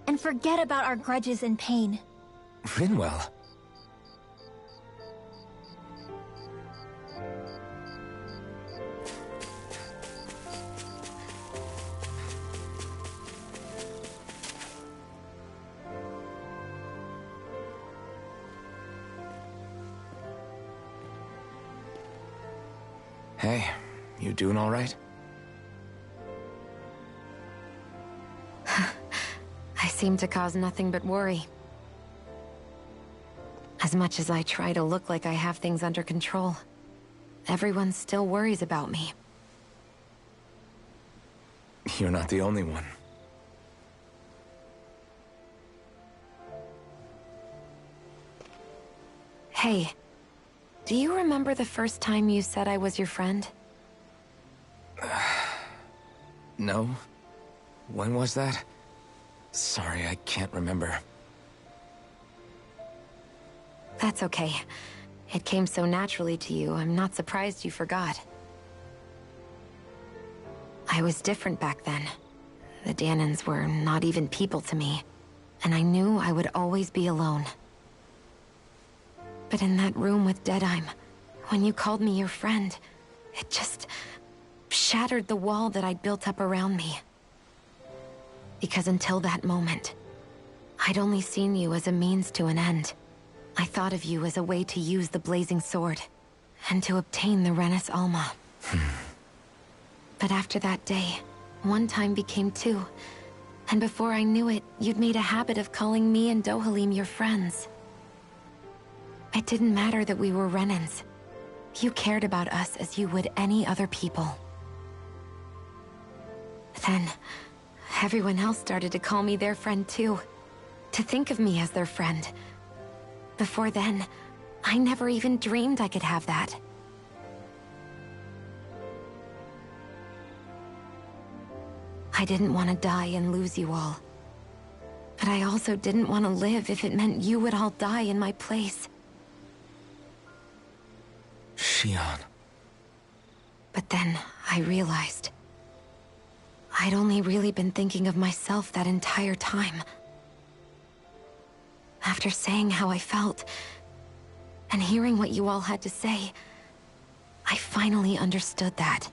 And forget about our grudges and pain. Rinwell. Hey, you doing all right? I seem to cause nothing but worry. As much as I try to look like I have things under control, everyone still worries about me. You're not the only one. Hey, do you remember the first time you said I was your friend? No? When was that? Sorry, I can't remember. That's okay. It came so naturally to you, I'm not surprised you forgot. I was different back then. The Dahnans were not even people to me, and I knew I would always be alone. But in that room with Deadheim, when you called me your friend, it just shattered the wall that I'd built up around me. Because until that moment, I'd only seen you as a means to an end. I thought of you as a way to use the Blazing Sword, and to obtain the Renis Alma. But after that day, one time became two, and before I knew it, you'd made a habit of calling me and Dohalim your friends. It didn't matter that we were Renans. You cared about us as you would any other people. Then, everyone else started to call me their friend too. To think of me as their friend. Before then, I never even dreamed I could have that. I didn't want to die and lose you all. But I also didn't want to live if it meant you would all die in my place. Shion. But then I realized I'd only really been thinking of myself that entire time. After saying how I felt, and hearing what you all had to say, I finally understood that.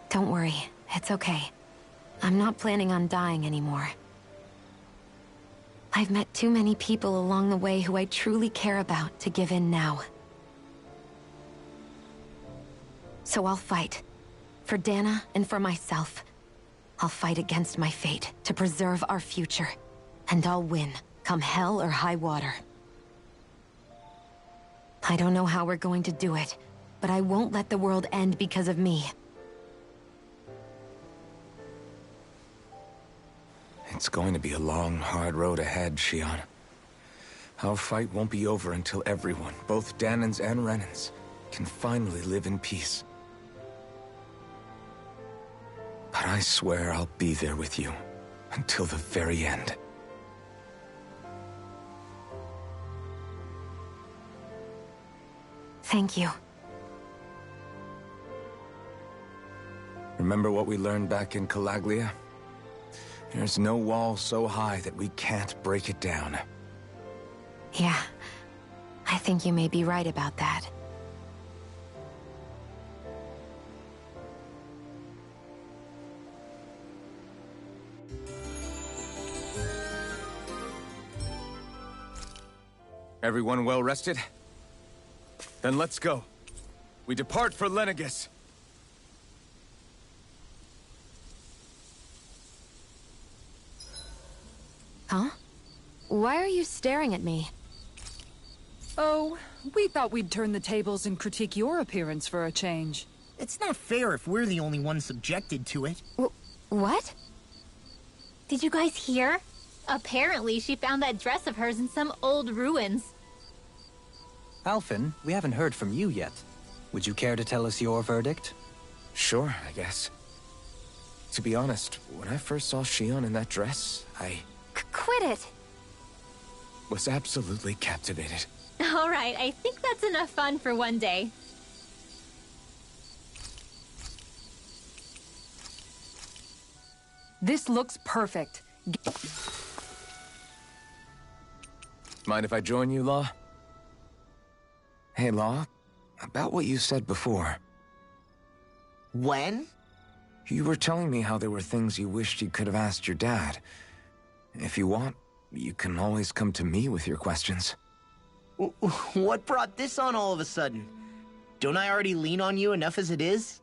Don't worry, it's okay. I'm not planning on dying anymore. I've met too many people along the way who I truly care about to give in now. So I'll fight. For Dana and for myself. I'll fight against my fate to preserve our future. And I'll win, come hell or high water. I don't know how we're going to do it, but I won't let the world end because of me. It's going to be a long, hard road ahead, Shion. Our fight won't be over until everyone, both Dahnans and Renans, can finally live in peace. But I swear I'll be there with you until the very end. Thank you. Remember what we learned back in Calaglia? There's no wall so high that we can't break it down. Yeah, I think you may be right about that. Everyone well rested? Then let's go. We depart for Lenegis. Huh? Why are you staring at me? Oh, we thought we'd turn the tables and critique your appearance for a change. It's not fair if we're the only ones subjected to it. What? Did you guys hear? Apparently, she found that dress of hers in some old ruins. Alphen, we haven't heard from you yet. Would you care to tell us your verdict? Sure, I guess. To be honest, when I first saw Shion in that dress, I Quit it! was absolutely captivated. All right, I think that's enough fun for one day. This looks perfect. Mind if I join you, Law? Hey, Law, about what you said before. When? You were telling me how there were things you wished you could have asked your dad. If you want, you can always come to me with your questions. What brought this on all of a sudden? Don't I already lean on you enough as it is?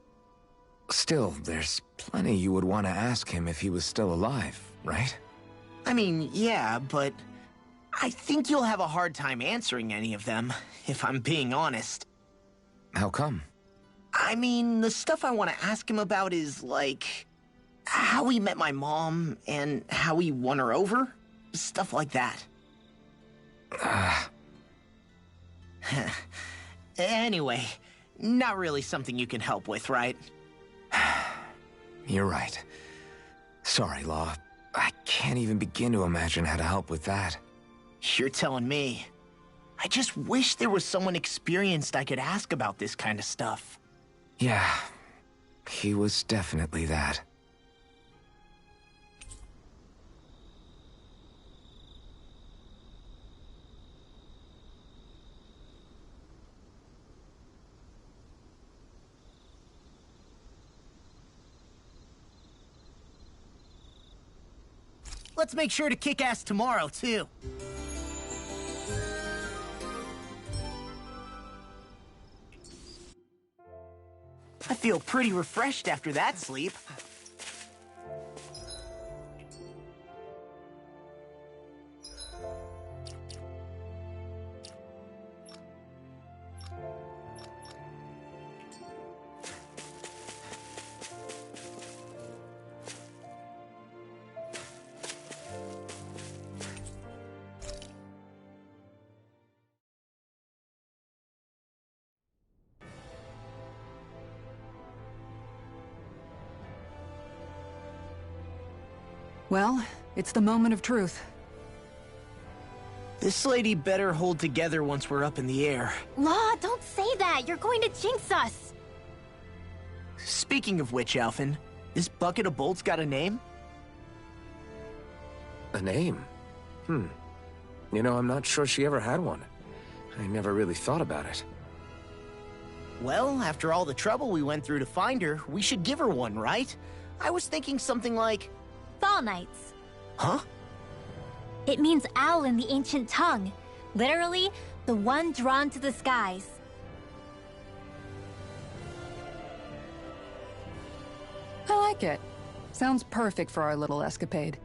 Still, there's plenty you would want to ask him if he was still alive, right? I mean, yeah, but I think you'll have a hard time answering any of them, if I'm being honest. How come? I mean, the stuff I want to ask him about is, like, how he met my mom and how he won her over. Stuff like that. Anyway, not really something you can help with, right? You're right. Sorry, Law. I can't even begin to imagine how to help with that. You're telling me. I just wish there was someone experienced I could ask about this kind of stuff. Yeah, he was definitely that. Let's make sure to kick ass tomorrow, too. I feel pretty refreshed after that sleep. Well, it's the moment of truth. This lady better hold together once we're up in the air. Law, don't say that! You're going to jinx us! Speaking of which, Alphen, this bucket of bolts got a name? A name? You know, I'm not sure she ever had one. I never really thought about it. Well, after all the trouble we went through to find her, we should give her one, right? I was thinking something like... Fall Knights. Huh? It means owl in the ancient tongue. Literally, the one drawn to the skies. I like it. Sounds perfect for our little escapade.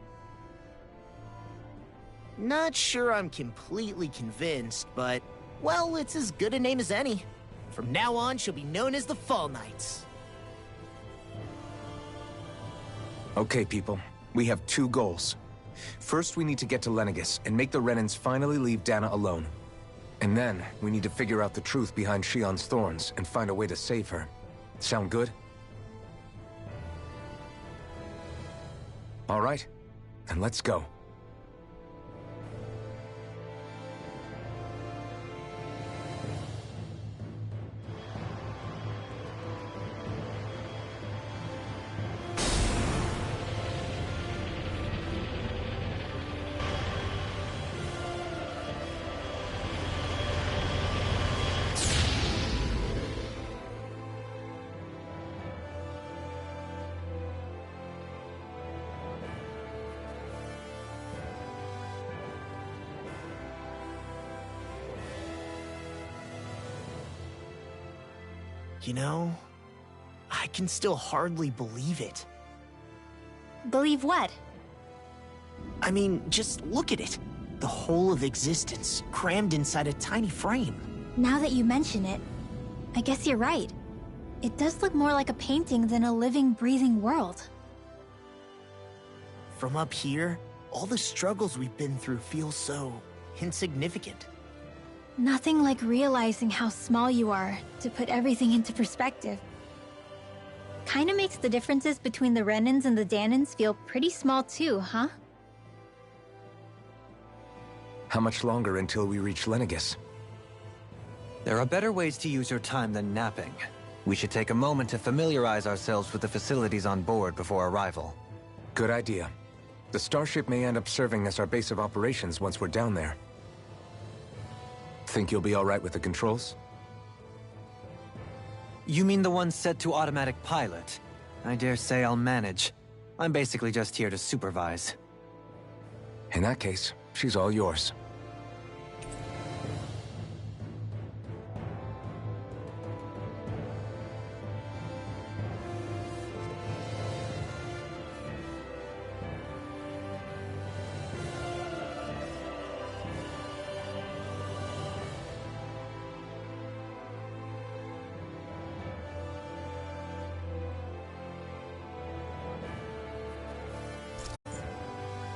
Not sure I'm completely convinced, but... well, it's as good a name as any. From now on, she'll be known as the Fall Knights. Okay, people. We have two goals. First, we need to get to Lenegis and make the Renans finally leave Dana alone. And then, we need to figure out the truth behind Shionne's thorns and find a way to save her. Sound good? All right, then let's go. You know, I can still hardly believe it. Believe what? I mean, just look at it. The whole of existence, crammed inside a tiny frame. Now that you mention it, I guess you're right. It does look more like a painting than a living, breathing world. From up here, all the struggles we've been through feel so insignificant. Nothing like realizing how small you are to put everything into perspective. Kinda makes the differences between the Renans and the Dahnans feel pretty small too, huh? How much longer until we reach Lenegis? There are better ways to use your time than napping. We should take a moment to familiarize ourselves with the facilities on board before arrival. Good idea. The starship may end up serving as our base of operations once we're down there. Think you'll be all right with the controls? You mean the one set to automatic pilot? I dare say I'll manage. I'm basically just here to supervise. In that case, she's all yours.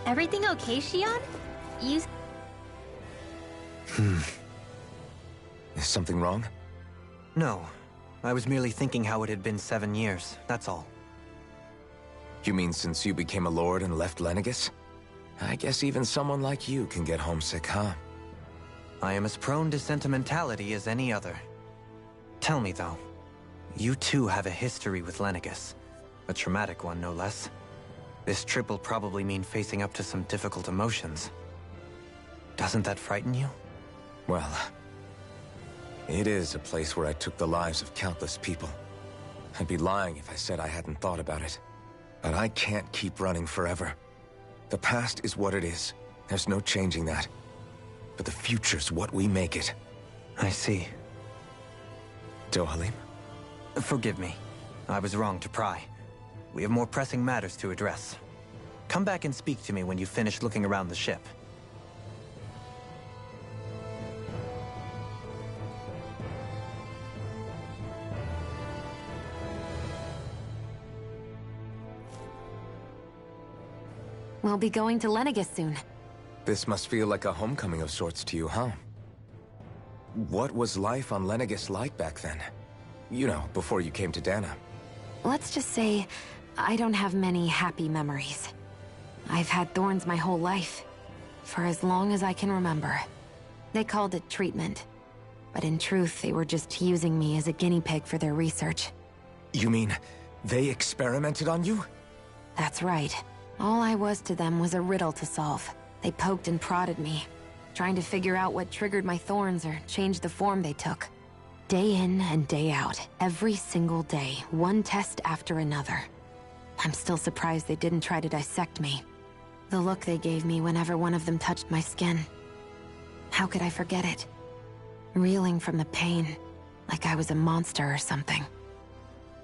Everything okay, Shionne? You... Is something wrong? No. I was merely thinking how it had been 7 years, that's all. You mean since you became a lord and left Lenegis? I guess even someone like you can get homesick, huh? I am as prone to sentimentality as any other. Tell me, though, you too have a history with Lenegis. A traumatic one, no less. This trip will probably mean facing up to some difficult emotions. Doesn't that frighten you? Well, it is a place where I took the lives of countless people. I'd be lying if I said I hadn't thought about it. But I can't keep running forever. The past is what it is. There's no changing that. But the future's what we make it. I see. Dohalim? Forgive me. I was wrong to pry. We have more pressing matters to address. Come back and speak to me when you finish looking around the ship. We'll be going to Lenegis soon. This must feel like a homecoming of sorts to you, huh? What was life on Lenegis like back then? You know, before you came to Dahna. Let's just say, I don't have many happy memories. I've had thorns my whole life, for as long as I can remember. They called it treatment, but in truth, they were just using me as a guinea pig for their research. You mean, they experimented on you? That's right. All I was to them was a riddle to solve. They poked and prodded me, trying to figure out what triggered my thorns or changed the form they took. Day in and day out, every single day, one test after another. I'm still surprised they didn't try to dissect me. The look they gave me whenever one of them touched my skin. How could I forget it? Reeling from the pain, like I was a monster or something.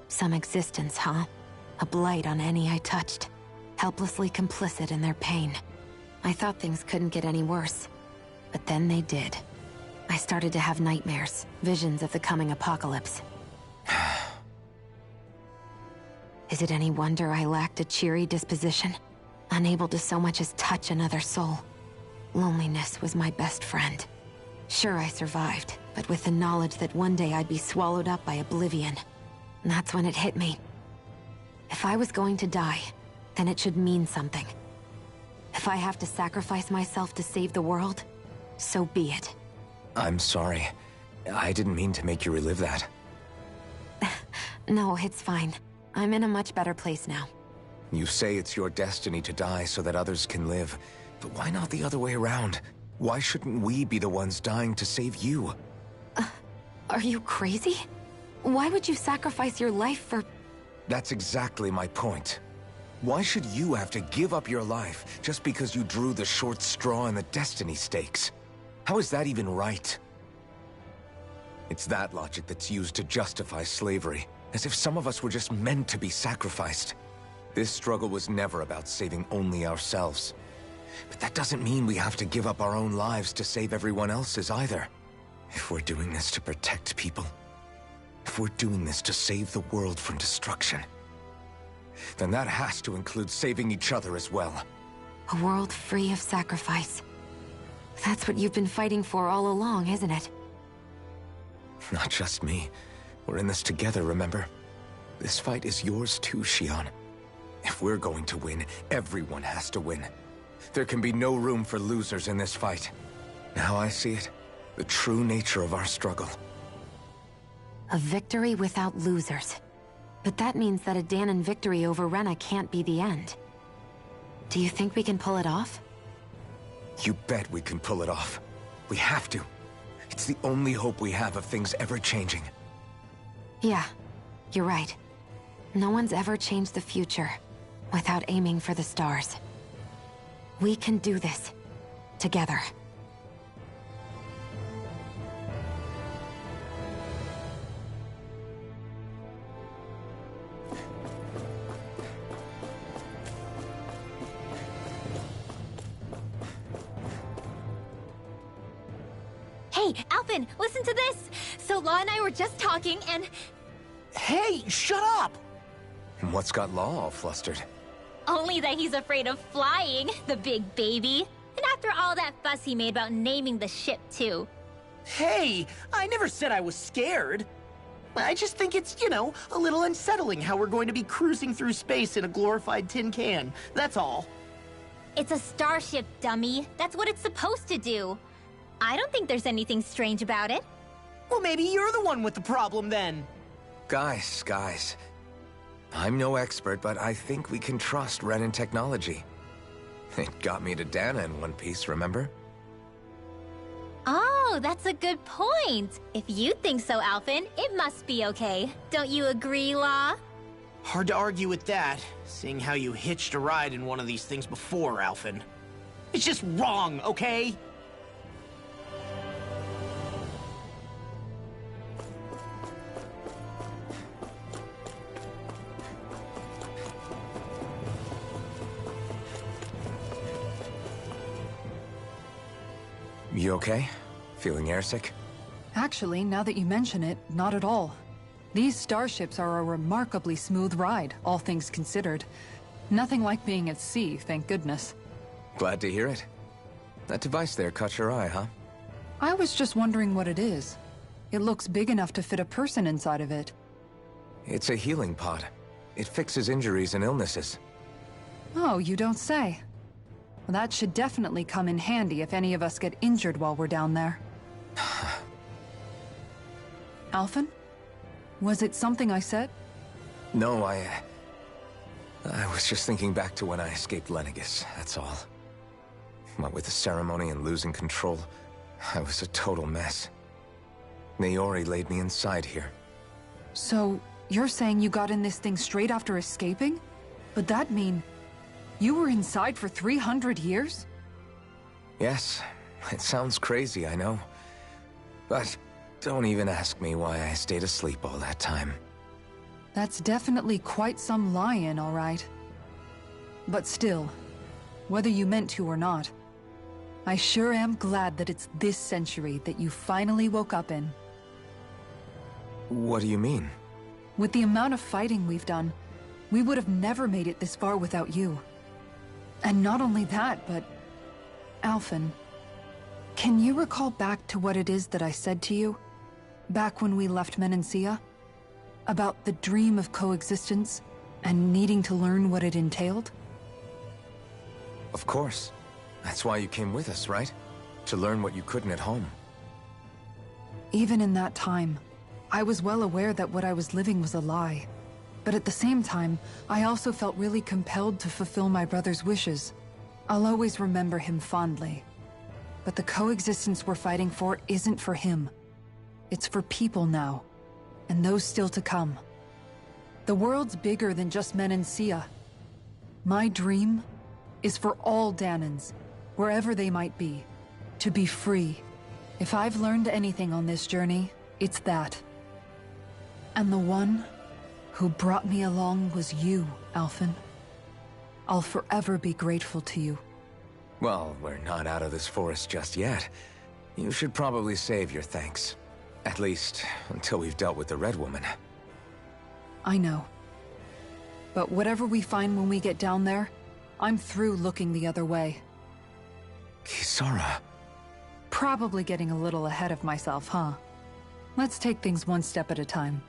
Some existence, huh? A blight on any I touched, helplessly complicit in their pain. I thought things couldn't get any worse, but then they did. I started to have nightmares, visions of the coming apocalypse. Is it any wonder I lacked a cheery disposition? Unable to so much as touch another soul. Loneliness was my best friend. Sure, I survived, but with the knowledge that one day I'd be swallowed up by oblivion. And that's when it hit me. If I was going to die, then it should mean something. If I have to sacrifice myself to save the world, so be it. I'm sorry. I didn't mean to make you relive that. No, it's fine. I'm in a much better place now. You say it's your destiny to die so that others can live. But why not the other way around? Why shouldn't we be the ones dying to save you? Are you crazy? Why would you sacrifice your life for... That's exactly my point. Why should you have to give up your life just because you drew the short straw in the destiny stakes? How is that even right? It's that logic that's used to justify slavery, as if some of us were just meant to be sacrificed. This struggle was never about saving only ourselves. But that doesn't mean we have to give up our own lives to save everyone else's either. If we're doing this to protect people, if we're doing this to save the world from destruction, then that has to include saving each other as well. A world free of sacrifice. That's what you've been fighting for all along, isn't it? Not just me. We're in this together, remember? This fight is yours too, Xion. If we're going to win, everyone has to win. There can be no room for losers in this fight. Now I see it. The true nature of our struggle. A victory without losers. But that means that a Dahnan victory over Rena can't be the end. Do you think we can pull it off? You bet we can pull it off. We have to. It's the only hope we have of things ever changing. Yeah, you're right. No one's ever changed the future without aiming for the stars. We can do this. Together. Hey, Alphen, listen to this! So Law and I were just talking and... Hey, shut up! And what's got Law all flustered? Only that he's afraid of flying, the big baby. And after all that fuss he made about naming the ship, too. Hey, I never said I was scared. I just think it's, you know, a little unsettling how we're going to be cruising through space in a glorified tin can. That's all. It's a starship, dummy. That's what it's supposed to do. I don't think there's anything strange about it. Well, maybe you're the one with the problem then. Guys. I'm no expert, but I think we can trust Renan technology. It got me to Dahna in one piece, remember? Oh, that's a good point. If you think so, Alphen, it must be okay. Don't you agree, Law? Hard to argue with that, seeing how you hitched a ride in one of these things before, Alphen. It's just wrong, okay? You okay? Feeling airsick? Actually, now that you mention it, not at all. These starships are a remarkably smooth ride, all things considered. Nothing like being at sea, thank goodness. Glad to hear it. That device there caught your eye, huh? I was just wondering what it is. It looks big enough to fit a person inside of it. It's a healing pod. It fixes injuries and illnesses. Oh, you don't say. Well, that should definitely come in handy if any of us get injured while we're down there. Alphen? Was it something I said? No, I was just thinking back to when I escaped Lenegis, that's all. What with the ceremony and losing control, I was a total mess. Naori laid me inside here. So, you're saying you got in this thing straight after escaping? But that mean... you were inside for 300 years? Yes, it sounds crazy, I know. But don't even ask me why I stayed asleep all that time. That's definitely quite some lie-in, all right. But still, whether you meant to or not, I sure am glad that it's this century that you finally woke up in. What do you mean? With the amount of fighting we've done, we would have never made it this far without you. And not only that, but... Alphen, Can you recall back to what it is that I said to you? Back when we left Menancia? About the dream of coexistence, and needing to learn what it entailed? Of course. That's why you came with us, right? To learn what you couldn't at home. Even in that time, I was well aware that what I was living was a lie. But at the same time, I also felt really compelled to fulfill my brother's wishes. I'll always remember him fondly. But the coexistence we're fighting for isn't for him. It's for people now, and those still to come. The world's bigger than just Menancia. My dream is for all Dahnans, wherever they might be, to be free. If I've learned anything on this journey, it's that. And the one who brought me along was you, Alphen. I'll forever be grateful to you. Well, we're not out of this forest just yet. You should probably save your thanks. At least, until we've dealt with the Red Woman. I know. But whatever we find when we get down there, I'm through looking the other way. Kisara. Probably getting a little ahead of myself, huh? Let's take things one step at a time.